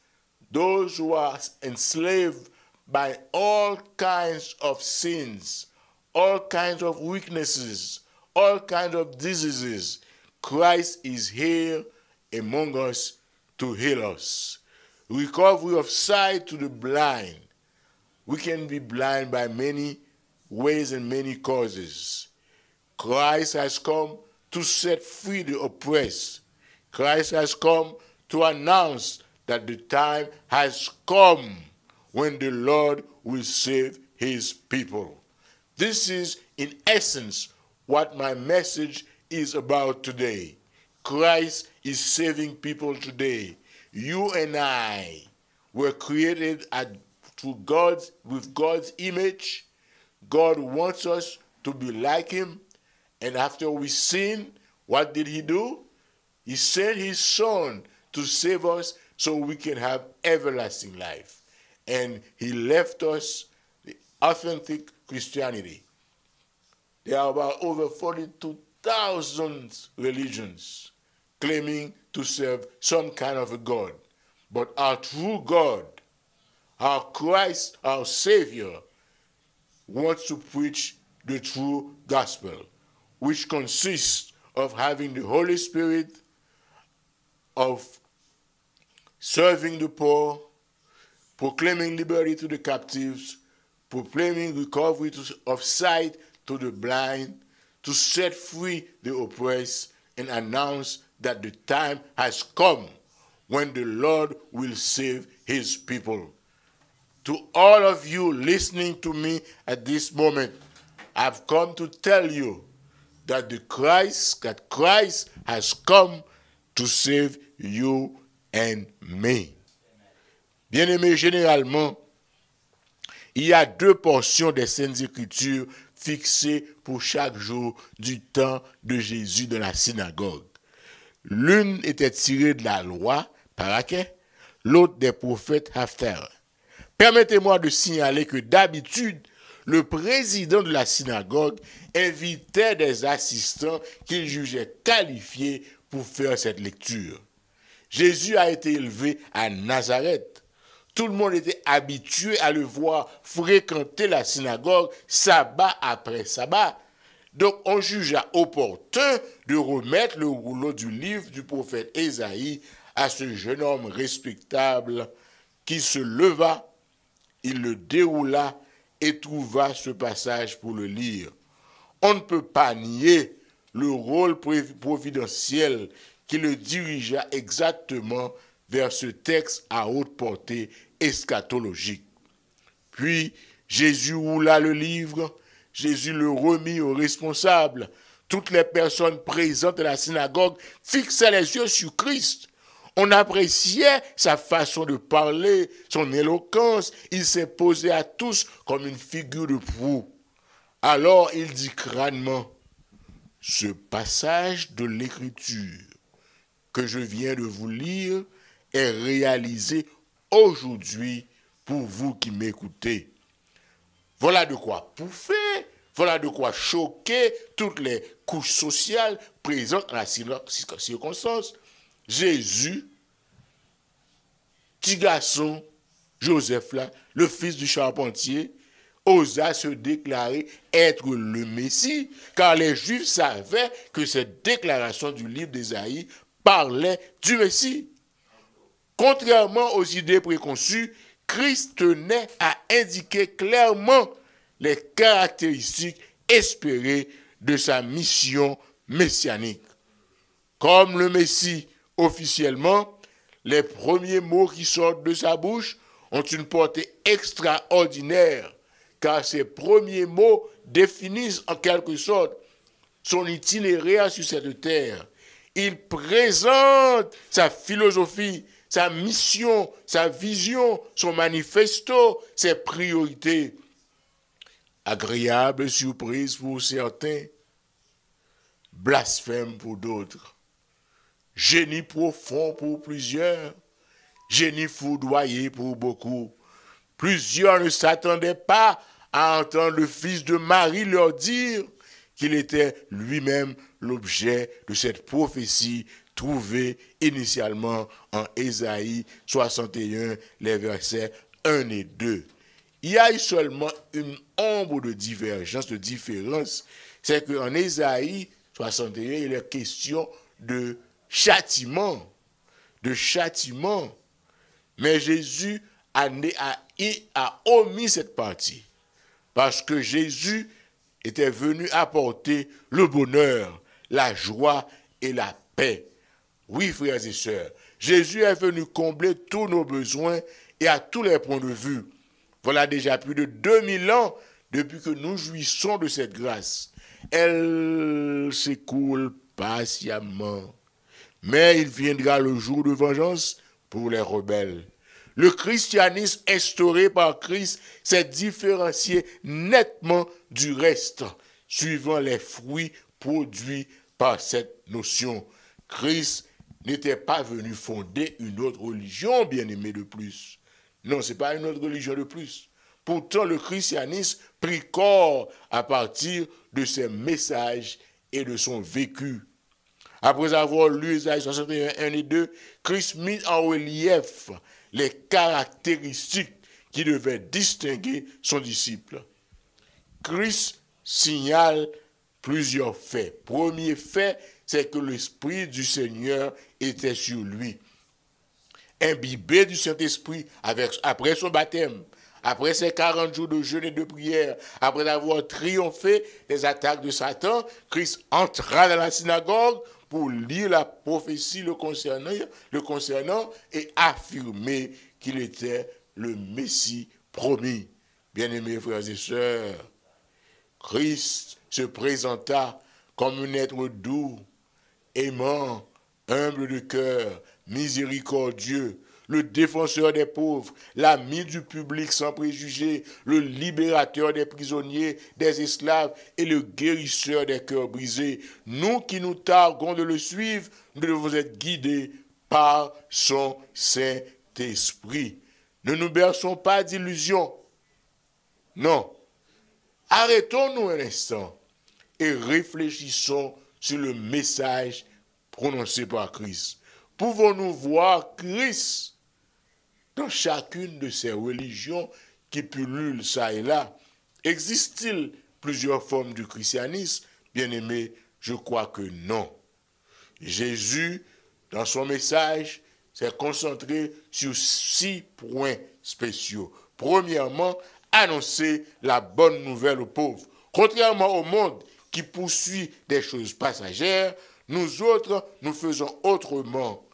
those who are enslaved by all kinds of sins, all kinds of weaknesses, all kinds of diseases. Christ is here among us to heal us. Recovery of sight to the blind. We can be blind by many ways and many causes. Christ has come to set free the oppressed. Christ has come to announce that the time has come when the Lord will save his people. This is, in essence, what my message is about today. Christ is saving people today. You and I were created with God's image. God wants us to be like him. And after we sin, what did he do? He sent his son to save us so we can have everlasting life. And he left us the authentic Christianity. There are about over 42,000 religions claiming to serve some kind of a God. But our true God, our Christ, our Savior, wants to preach the true gospel, which consists of having the Holy Spirit, of serving the poor, proclaiming liberty to the captives, proclaiming recovery of sight to the blind, to set free the oppressed, and announce that the time has come when the Lord will save his people. To all of you listening to me at this moment, I've come to tell you that Christ has come to save you and me. Bien-aimés, généralement, il y a deux portions des Saintes Écritures fixées pour chaque jour du temps de Jésus dans la synagogue. L'une était tirée de la loi, Paraquet, l'autre des prophètes Haftarah. Permettez-moi de signaler que d'habitude, le président de la synagogue invitait des assistants qu'il jugeait qualifiés pour faire cette lecture. Jésus a été élevé à Nazareth. Tout le monde était habitué à le voir fréquenter la synagogue sabbat après sabbat. Donc on jugea opportun de remettre le rouleau du livre du prophète Ésaïe à ce jeune homme respectable qui se leva, il le déroula et trouva ce passage pour le lire. On ne peut pas nier le rôle providentiel qui le dirigea exactement vers ce texte à haute portée eschatologique. Puis Jésus roula le livre, Jésus le remit aux responsables. Toutes les personnes présentes à la synagogue fixaient les yeux sur Christ. On appréciait sa façon de parler, son éloquence. Il s'est posé à tous comme une figure de proue. Alors il dit crânement, « Ce passage de l'Écriture que je viens de vous lire est réalisé aujourd'hui pour vous qui m'écoutez. » Voilà de quoi pouffer, voilà de quoi choquer toutes les couches sociales présentes dans la circonstance. Jésus, petit garçon, Joseph là, le fils du charpentier, osa se déclarer être le Messie, car les Juifs savaient que cette déclaration du livre d'Ésaïe parlait du Messie. Contrairement aux idées préconçues, Christ tenait à indiquer clairement les caractéristiques espérées de sa mission messianique. Comme le Messie officiellement, les premiers mots qui sortent de sa bouche ont une portée extraordinaire, car ces premiers mots définissent en quelque sorte son itinéraire sur cette terre. Il présente sa philosophie, sa mission, sa vision, son manifesto, ses priorités. Agréable surprise pour certains, blasphème pour d'autres. Génie profond pour plusieurs, génie foudroyé pour beaucoup. Plusieurs ne s'attendaient pas à entendre le fils de Marie leur dire qu'il était lui-même l'objet de cette prophétie trouvée initialement en Ésaïe 61, les versets 1 et 2. Il y a eu seulement une ombre de divergence, de différence. C'est qu'en Ésaïe 61, il est question de châtiment. De châtiment. Mais Jésus a omis cette partie. Parce que Jésus était venu apporter le bonheur, la joie et la paix. Oui, frères et sœurs, Jésus est venu combler tous nos besoins et à tous les points de vue. Voilà déjà plus de 2000 ans depuis que nous jouissons de cette grâce. Elle s'écoule patiemment. Mais il viendra le jour de vengeance pour les rebelles. Le christianisme instauré par Christ s'est différencié nettement du reste, suivant les fruits produits par cette notion. Christ n'était pas venu fonder une autre religion, bien-aimé, de plus. Non, ce n'est pas une autre religion de plus. Pourtant, le christianisme prit corps à partir de ses messages et de son vécu. Après avoir lu Ésaïe 61, 1 et 2, Christ mit en relief les caractéristiques qui devaient distinguer son disciple. Christ signale plusieurs faits. Premier fait, c'est que l'Esprit du Seigneur était sur lui. Imbibé du Saint-Esprit après son baptême, après ses 40 jours de jeûne et de prière, après avoir triomphé des attaques de Satan, Christ entra dans la synagogue pour lire la prophétie le concernant et affirmer qu'il était le Messie promis. Bien-aimés frères et sœurs, Christ se présenta comme un être doux, aimant, humble de cœur, miséricordieux, le défenseur des pauvres, l'ami du public sans préjugés, le libérateur des prisonniers, des esclaves et le guérisseur des cœurs brisés. Nous qui nous targuons de le suivre, nous devons être guidés par son Saint-Esprit. Ne nous berçons pas d'illusions. Non. Arrêtons-nous un instant et réfléchissons sur le message prononcé par Christ. Pouvons-nous voir Christ dans chacune de ces religions qui pullulent ça et là? Existe-t-il plusieurs formes du christianisme? Bien-aimé, je crois que non. Jésus, dans son message, s'est concentré sur 6 points spéciaux. Premièrement, annoncer la bonne nouvelle aux pauvres. Contrairement au monde qui poursuit des choses passagères, nous autres, nous faisons autrement.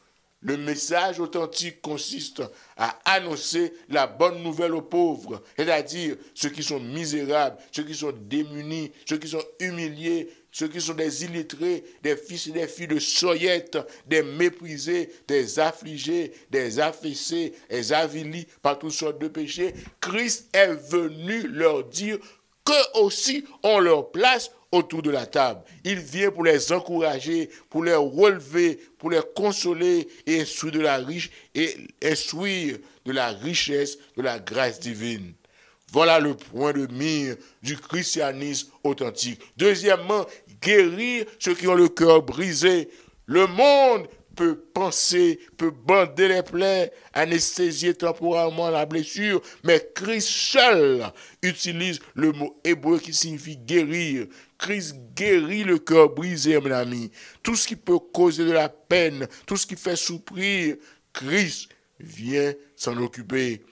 Le message authentique consiste à annoncer la bonne nouvelle aux pauvres, c'est-à-dire ceux qui sont misérables, ceux qui sont démunis, ceux qui sont humiliés, ceux qui sont des illettrés, des fils et des filles de soyettes, des méprisés, des affligés, des affaissés, des avilis par toutes sortes de péchés. Christ est venu leur dire qu'eux aussi ont leur place autour de la table. Il vient pour les encourager, pour les relever, pour les consoler et instruire de la richesse de la grâce divine. Voilà le point de mire du christianisme authentique. Deuxièmement, guérir ceux qui ont le cœur brisé. Le monde peut penser, peut bander les plaies, anesthésier temporairement la blessure, mais Christ seul utilise le mot hébreu qui signifie guérir. Christ guérit le cœur brisé, mon ami. Tout ce qui peut causer de la peine, tout ce qui fait souffrir, Christ vient s'en occuper.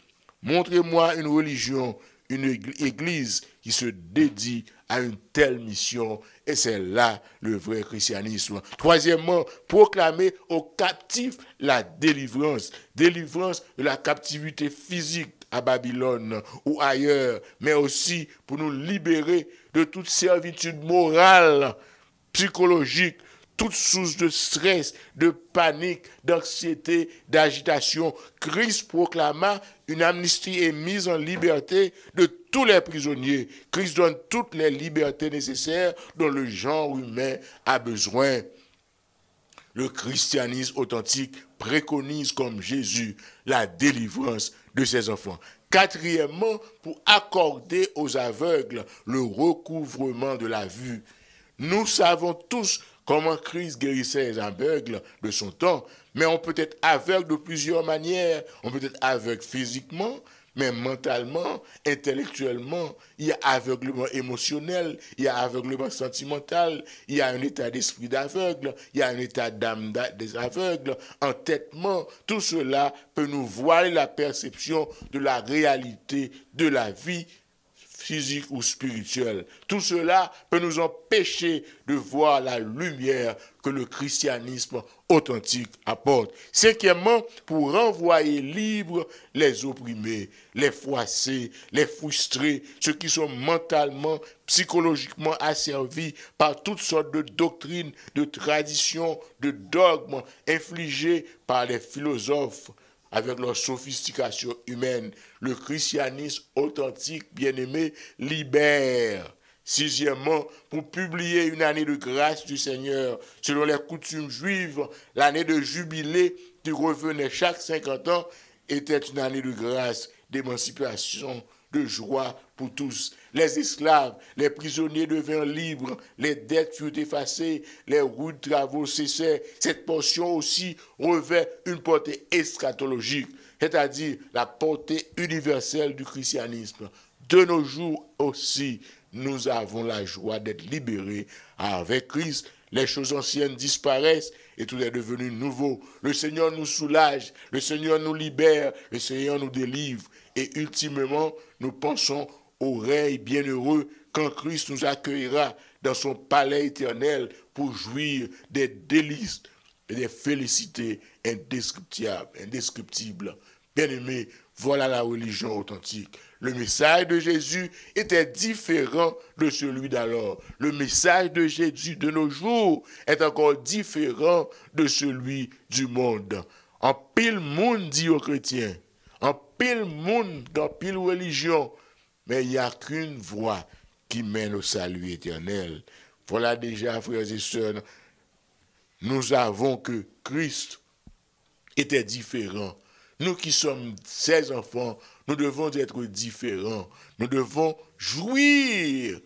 Montrez-moi une religion, une église qui se dédie à une telle mission, et c'est là le vrai christianisme. Troisièmement, proclamer aux captifs la délivrance. Délivrance de la captivité physique à Babylone ou ailleurs, mais aussi pour nous libérer de toute servitude morale, psychologique, toute source de stress, de panique, d'anxiété, d'agitation. Christ proclama une amnistie et mise en liberté de tous les prisonniers. Christ donne toutes les libertés nécessaires dont le genre humain a besoin. Le christianisme authentique préconise comme Jésus la délivrance de ses enfants. Quatrièmement, pour accorder aux aveugles le recouvrement de la vue. Nous savons tous comment Christ guérissait les aveugles de son temps, mais on peut être aveugle de plusieurs manières. On peut être aveugle physiquement, mais mentalement, intellectuellement, il y a aveuglement émotionnel, il y a aveuglement sentimental, il y a un état d'esprit d'aveugle, il y a un état d'âme des aveugles, entêtement. Tout cela peut nous voiler la perception de la réalité de la vie physique ou spirituelle. Tout cela peut nous empêcher de voir la lumière que le christianisme authentique apporte. Cinquièmement, pour renvoyer libres les opprimés, les froissés, les frustrés, ceux qui sont mentalement, psychologiquement asservis par toutes sortes de doctrines, de traditions, de dogmes infligés par les philosophes, avec leur sophistication humaine. Le christianisme authentique, bien-aimé, libère. Sixièmement, pour publier une année de grâce du Seigneur, selon les coutumes juives, l'année de jubilé qui revenait chaque 50 ans était une année de grâce, d'émancipation, de joie pour tous. Les esclaves, les prisonniers devinrent libres, les dettes furent effacées, les rudes travaux cessaient. Cette portion aussi revêt une portée eschatologique, c'est-à-dire la portée universelle du christianisme. De nos jours aussi, nous avons la joie d'être libérés avec Christ. Les choses anciennes disparaissent et tout est devenu nouveau. Le Seigneur nous soulage, le Seigneur nous libère, le Seigneur nous délivre. Et ultimement, nous pensons au règne bienheureux quand Christ nous accueillera dans son palais éternel pour jouir des délices et des félicités indescriptibles. Bien-aimés, voilà la religion authentique. Le message de Jésus était différent de celui d'alors. Le message de Jésus de nos jours est encore différent de celui du monde. En pile monde dit aux chrétiens, en pile monde, dans pile religion, mais il n'y a qu'une voie qui mène au salut éternel. Voilà déjà, frères et sœurs, nous avons que Christ était différent. Nous qui sommes ses enfants, nous devons être différents. Nous devons jouir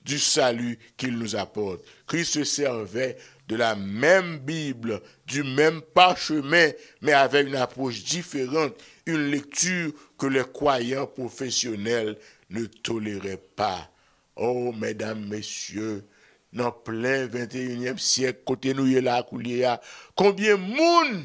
du salut qu'il nous apporte. Christ se servait de la même Bible, du même parchemin, mais avec une approche différente, une lecture que les croyants professionnels ne toléraient pas. Oh, mesdames, messieurs, dans plein 21e siècle, côté nous y est là, combien de monde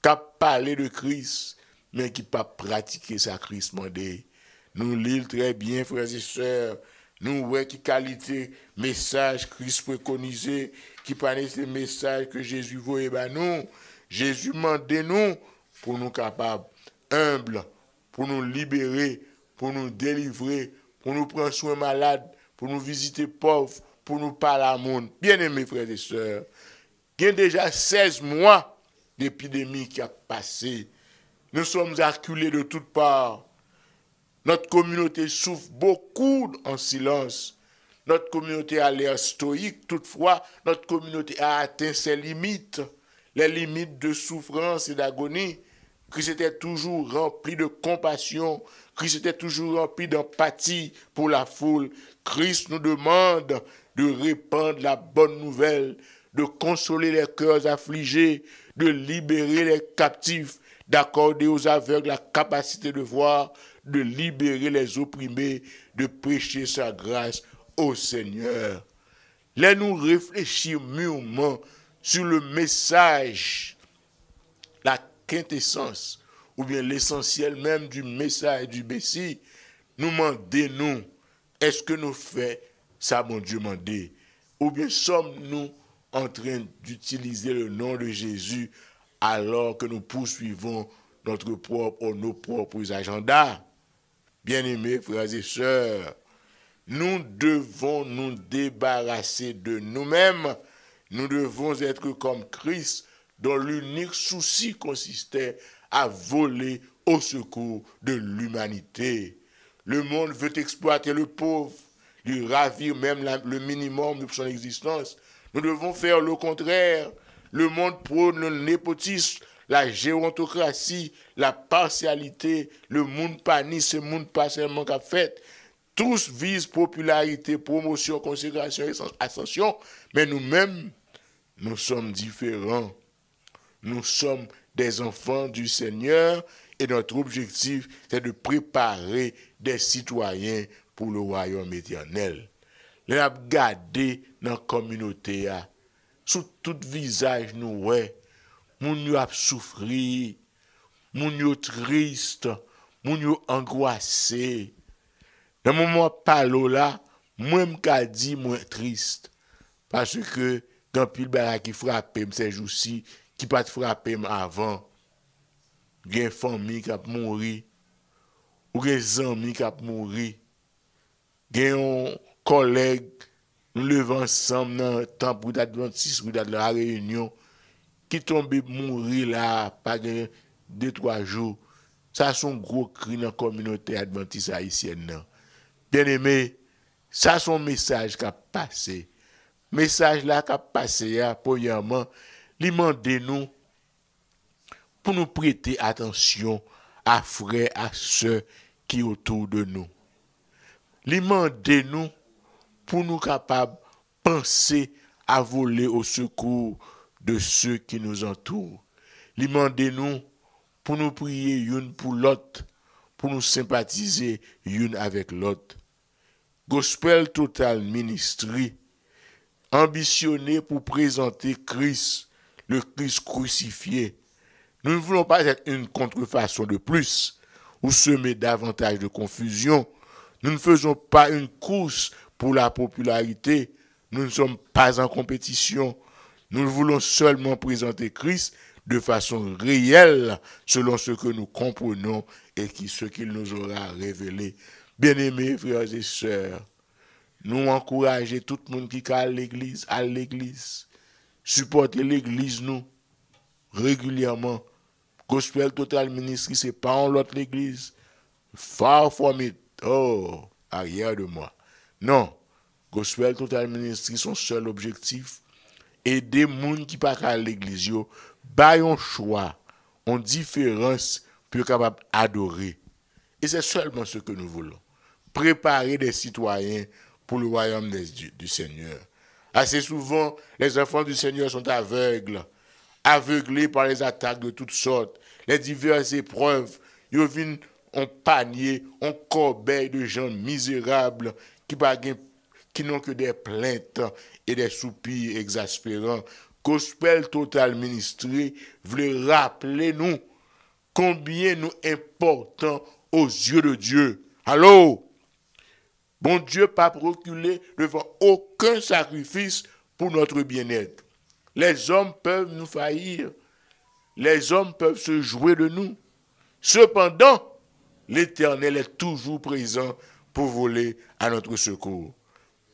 qui a parlé de Christ, mais qui n'a pas pratiqué sa Christ mandé. Nous lisons très bien, frères et sœurs. Nous voyons qui qualité message Christ préconisé, qui parle de message que Jésus voyait ben nous. Jésus mandait nous pour nous capables, humbles, pour nous libérer, pour nous délivrer, pour nous prendre soin malades, pour nous visiter pauvres, pour nous parler à monde. Bien-aimés frères et sœurs, il y a déjà 16 mois d'épidémie qui a passé. Nous sommes acculés de toutes parts. Notre communauté souffre beaucoup en silence. Notre communauté a l'air stoïque. Toutefois, notre communauté a atteint ses limites, les limites de souffrance et d'agonie. Christ était toujours rempli de compassion. Christ était toujours rempli d'empathie pour la foule. Christ nous demande de répandre la bonne nouvelle, de consoler les cœurs affligés, de libérer les captifs, d'accorder aux aveugles la capacité de voir, de libérer les opprimés, de prêcher sa grâce au Seigneur. Laissez-nous réfléchir mûrement sur le message, la quintessence, ou bien l'essentiel même du message du Messie. Nous demandons, est-ce que nous faisons ça, mon Dieu, mandé? Ou bien sommes-nous en train d'utiliser le nom de Jésus alors que nous poursuivons nos propres agendas? Bien-aimés frères et sœurs, nous devons nous débarrasser de nous-mêmes Nous devons être comme Christ, dont l'unique souci consistait à voler au secours de l'humanité. Le monde veut exploiter le pauvre, lui ravir même le minimum de son existence. Nous devons faire le contraire. Le monde prône le népotisme, la gérontocratie, la partialité. Le monde panie, ce monde pas seulement qu'a fait. Tous visent popularité, promotion, consécration et ascension, mais nous-mêmes, nous sommes différents. Nous sommes des enfants du Seigneur et notre objectif, c'est de préparer des citoyens pour le royaume éternel. Les garder dans la communauté, sous tout visage, nous, ouais, moun yo a souffri, moun yo triste, moun yo angoissé. Dans le moment parlo là, moi m'ka dit moi triste parce que quand pile barak qui frappe ces jours-ci qui pas frapper avant, gen famille qui a mouri ou gen amis qui a mouri, gen collègue nous levons ensemble dans le temple d'Adventiste ou de la réunion qui tombe mourir là pas 2-3 jours. Ça sont gros cri dans la communauté adventiste haïtienne. Bien aimé, ça son message qui a passé. Message là qui a passé, premièrement, il demande nous pour nous prêter attention à frères, à sœurs qui sont autour de nous. Il demande nous pour nous capables de penser à voler au secours de ceux qui nous entourent. Il demande nous pour nous prier une pour l'autre, pour nous sympathiser une avec l'autre. Gospel Total Ministry, ambitionné pour présenter Christ, le Christ crucifié. Nous ne voulons pas être une contrefaçon de plus ou semer davantage de confusion. Nous ne faisons pas une course pour la popularité. Nous ne sommes pas en compétition. Nous voulons seulement présenter Christ de façon réelle, selon ce que nous comprenons et ce qu'il nous aura révélé. Bien-aimés frères et sœurs, nous encourageons tout le monde qui est à l'église, supporter l'église nous régulièrement. Gospel Total Ministry, c'est pas en l'autre l'église. Far from it. Oh, arrière de moi. Non, Gospel Total Ministry, son seul objectif, aider les gens qui ne sont pas à l'église, ba un choix, une différence pour être capable d'adorer. Et c'est seulement ce que nous voulons. Préparer des citoyens pour le royaume du Seigneur. Assez souvent, les enfants du Seigneur sont aveuglés par les attaques de toutes sortes, les diverses épreuves. Ils viennent en panier, en corbeille de gens misérables qui n'ont que des plaintes et des soupirs exaspérants. Gospel Total Ministry voulait rappeler nous combien nous importants aux yeux de Dieu. Allô? Bon Dieu pas reculer devant aucun sacrifice pour notre bien-être. Les hommes peuvent nous faillir. Les hommes peuvent se jouer de nous. Cependant, l'Éternel est toujours présent pour voler à notre secours.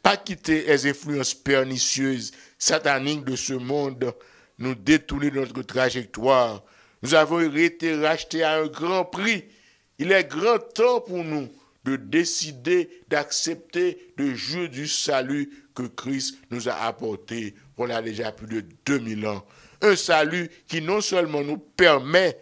Pas quitter les influences pernicieuses, sataniques de ce monde, nous détourner de notre trajectoire. Nous avons été rachetés à un grand prix. Il est grand temps pour nous de décider d'accepter le jeu du salut que Christ nous a apporté pendant déjà plus de 2000 ans. Un salut qui non seulement nous permet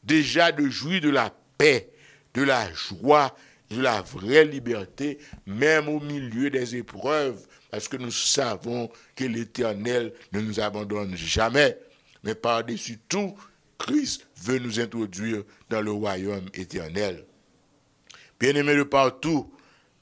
déjà de jouir de la paix, de la joie, de la vraie liberté, même au milieu des épreuves, parce que nous savons que l'Éternel ne nous abandonne jamais. Mais par-dessus tout, Christ veut nous introduire dans le royaume éternel. Bien-aimés de partout,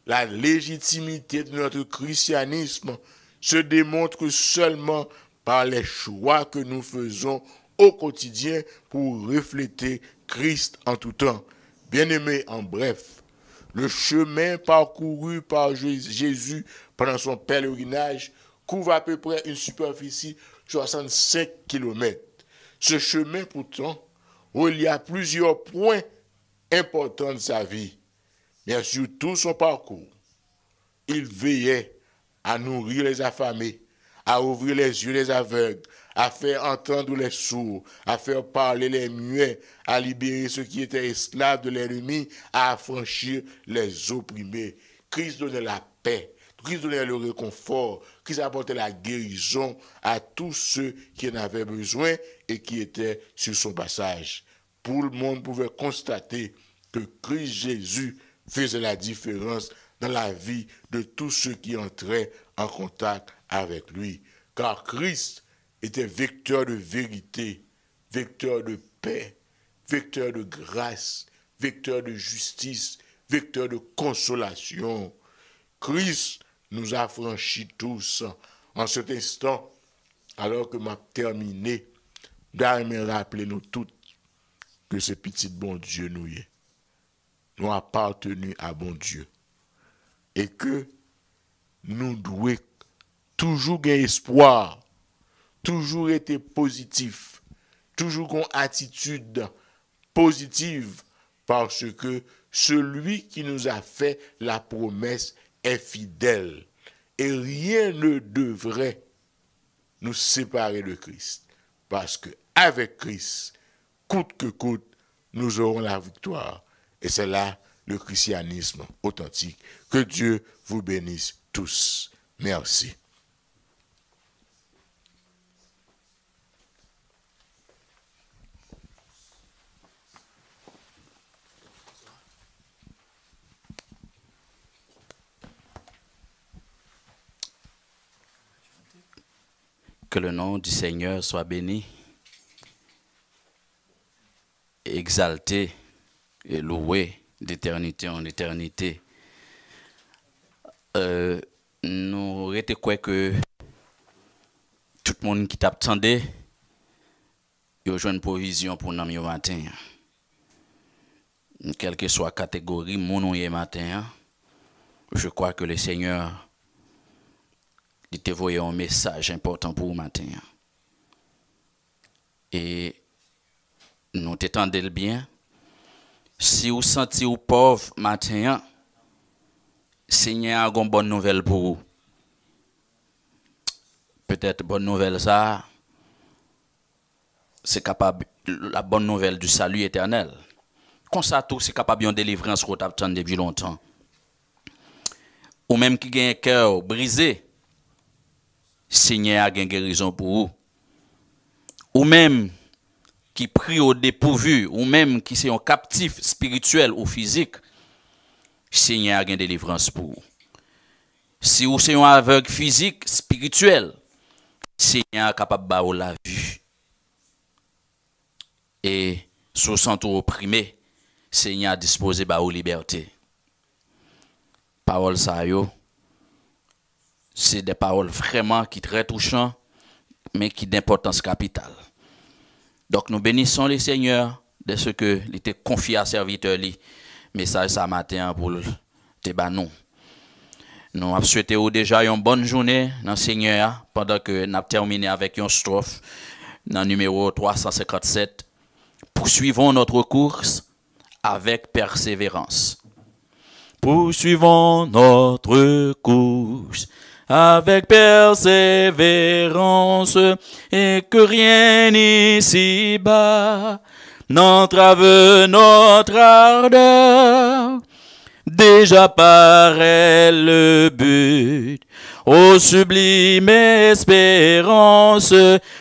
la légitimité de notre christianisme se démontre seulement par les choix que nous faisons au quotidien pour refléter Christ en tout temps. Bien-aimés, en bref, le chemin parcouru par Jésus pendant son pèlerinage couvre à peu près une superficie de 65 km. Ce chemin, pourtant, relie à plusieurs points importants de sa vie. Mais sur tout son parcours, il veillait à nourrir les affamés, à ouvrir les yeux des aveugles, à faire entendre les sourds, à faire parler les muets, à libérer ceux qui étaient esclaves de l'ennemi, à affranchir les opprimés. Christ donnait la paix, Christ donnait le réconfort, Christ apportait la guérison à tous ceux qui en avaient besoin et qui étaient sur son passage. Tout le monde pouvait constater que Christ Jésus faisait la différence dans la vie de tous ceux qui entraient en contact avec lui. Car Christ était vecteur de vérité, vecteur de paix, vecteur de grâce, vecteur de justice, vecteur de consolation. Christ nous a franchis tous. En cet instant, alors que m'a terminé, d'aimer rappeler nous toutes que ce petit bon Dieu nous est. Nous appartenons à bon Dieu. Et que nous devons toujours gagner espoir, toujours être positif, toujours avoir une attitude positive, parce que celui qui nous a fait la promesse est fidèle. Et rien ne devrait nous séparer de Christ. Parce que avec Christ, coûte que coûte, nous aurons la victoire. Et c'est là le christianisme authentique. Que Dieu vous bénisse tous. Merci. Que le nom du Seigneur soit béni, exalté et loué d'éternité en éternité. Nous étions quoi que tout le monde qui t'attendait, il a une provision pour nous matin. Quelle que soit la catégorie, mon matin, je crois que le Seigneur il te voyait un message important pour vous matin. Et nous t'étendons bien. Si vous sentez vous pauvre matin, Seigneur a une bonne nouvelle pour vous. Peut-être bonne nouvelle ça, c'est capable la bonne nouvelle du salut éternel. Comme ça tout c'est capable de délivrance qu'on t'attend depuis longtemps. Ou même qui a un cœur brisé, Seigneur a une guérison pour vous. Ou même qui prie au dépourvu, ou même qui sont captif spirituel ou physique, Seigneur a une délivrance pour vous. Si vous êtes un aveugle physique, spirituel, Seigneur est capable de vous la vue. Et si vous êtes opprimé, Seigneur a disposé de vous liberté. Parole ça yo. C'est des paroles vraiment qui sont très touchantes, mais qui d'importance capitale. Donc nous bénissons le Seigneur de ce que il était confié à serviteur li. Message ça matin pour te banon. Nous avons souhaité déjà une bonne journée dans le Seigneur pendant que nous avons terminé avec une strophe dans le numéro 357. Poursuivons notre course avec persévérance. Poursuivons notre course avec persévérance et que rien ici-bas n'entrave notre ardeur. Déjà paraît le but, ô sublime espérance,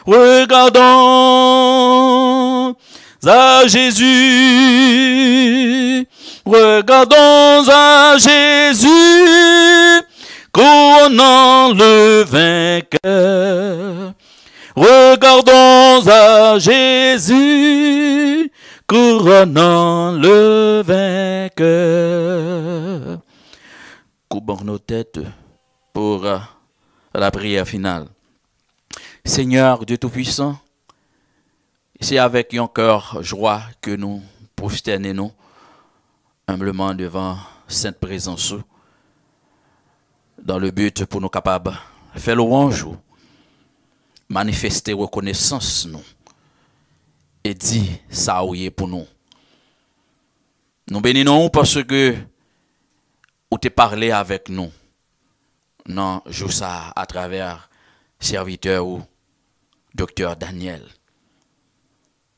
regardons à Jésus, regardons à Jésus, couronnant le vainqueur. Regardons à Jésus, couronnant le vainqueur. Courbons nos têtes pour la prière finale. Seigneur Dieu Tout-Puissant, c'est avec un cœur joie que nous prosternons humblement devant Sainte Présence, dans le but pour nous capables de faire louange, manifester reconnaissance nous et dire ça oui pour nous. Nous bénissons parce que vous te parlé avec nous. Non, je ça à travers serviteur ou docteur Daniel.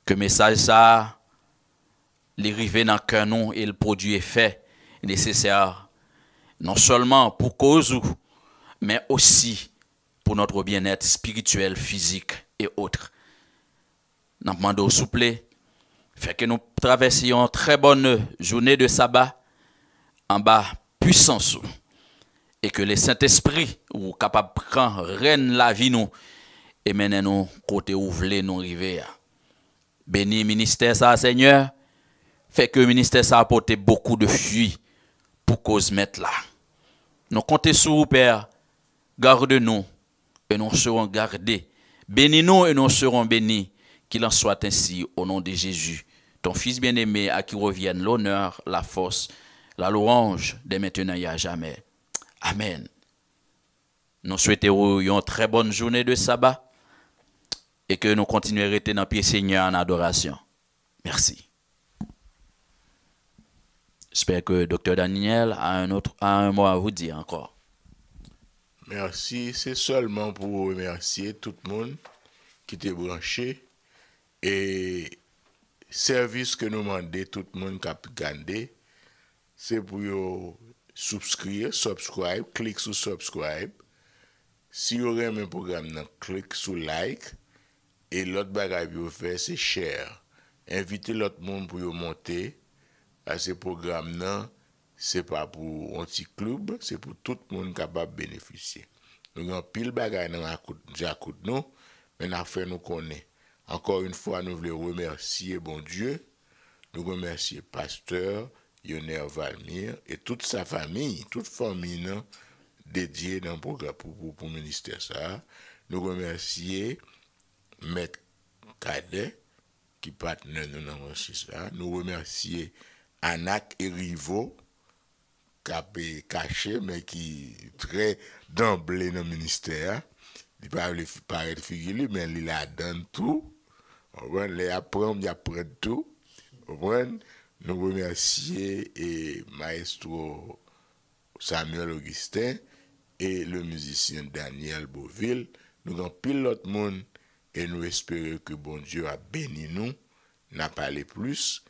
Que message ça, l'arrivée dans le canon et le produit effet nécessaire, non seulement pour cause ou, mais aussi pour notre bien-être spirituel, physique et autres. Nous demandons s'il vous plaît, fait que nous traversions une très bonne journée de sabbat en bas puissance et que le Saint-Esprit ou capable de prendre reine la vie nous et mener nous côté où voulez nous arriver. Béni ministère ça Seigneur, fait que le ministère ça apporte beaucoup de fruits pour cause mettre là. Nous comptons sur vous Père, garde-nous et nous serons gardés. Bénis-nous et nous serons bénis. Qu'il en soit ainsi au nom de Jésus, ton Fils bien-aimé, à qui reviennent l'honneur, la force, la louange, dès maintenant et à jamais. Amen. Nous souhaitons une très bonne journée de sabbat et que nous continuions à rester dans pied Seigneur en adoration. Merci. J'espère que Dr. Daniel a un mot à vous dire encore. Merci. C'est seulement pour remercier tout le monde qui était branché. Et service que nous demandons tout le monde qui a gardé, c'est pour subscribe, clique sur subscribe. Si vous avez un programme, clique sur like. Et l'autre bagage que vous faites, c'est share. Invitez l'autre monde pour monter. À ce programme, ce n'est pas pour un petit club, c'est pour tout le monde capable de bénéficier. Nous avons pile de bagages dans la nous, mais nous fait nous connaître. Encore une fois, nous voulons remercier bon Dieu, nous remercier pasteur Yoner Valmir et toute sa famille, toute famille dédiée dans le programme pour le ministère ça. Nous remercier Maître Cadet qui partenaire nous dans ça. Nous remercier Anak et Rivo qui a caché mais qui très d'emblée dans le ministère. Il ne peut pas être figuré, mais il a donné tout. Il apprend tout. Nous remercions et maestro Samuel Augustin et le musicien Daniel Beauville. Nous avons pile l'autre monde et nous espérons que bon Dieu a béni nous, n'a pas allé plus,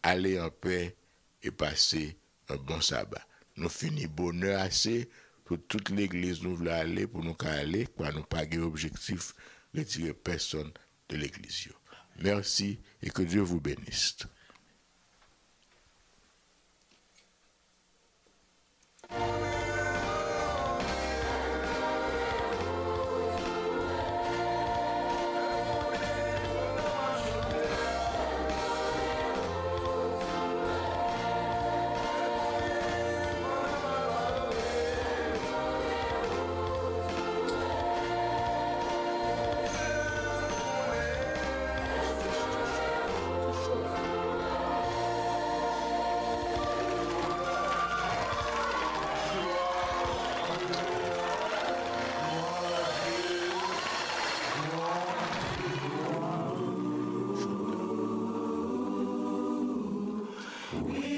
aller en paix et passer un bon sabbat. Nous finissons bonheur assez pour toute l'église nous voulons aller, pour nous aller, pour nous pas de objectif, retirer personne de l'église. Merci et que Dieu vous bénisse. We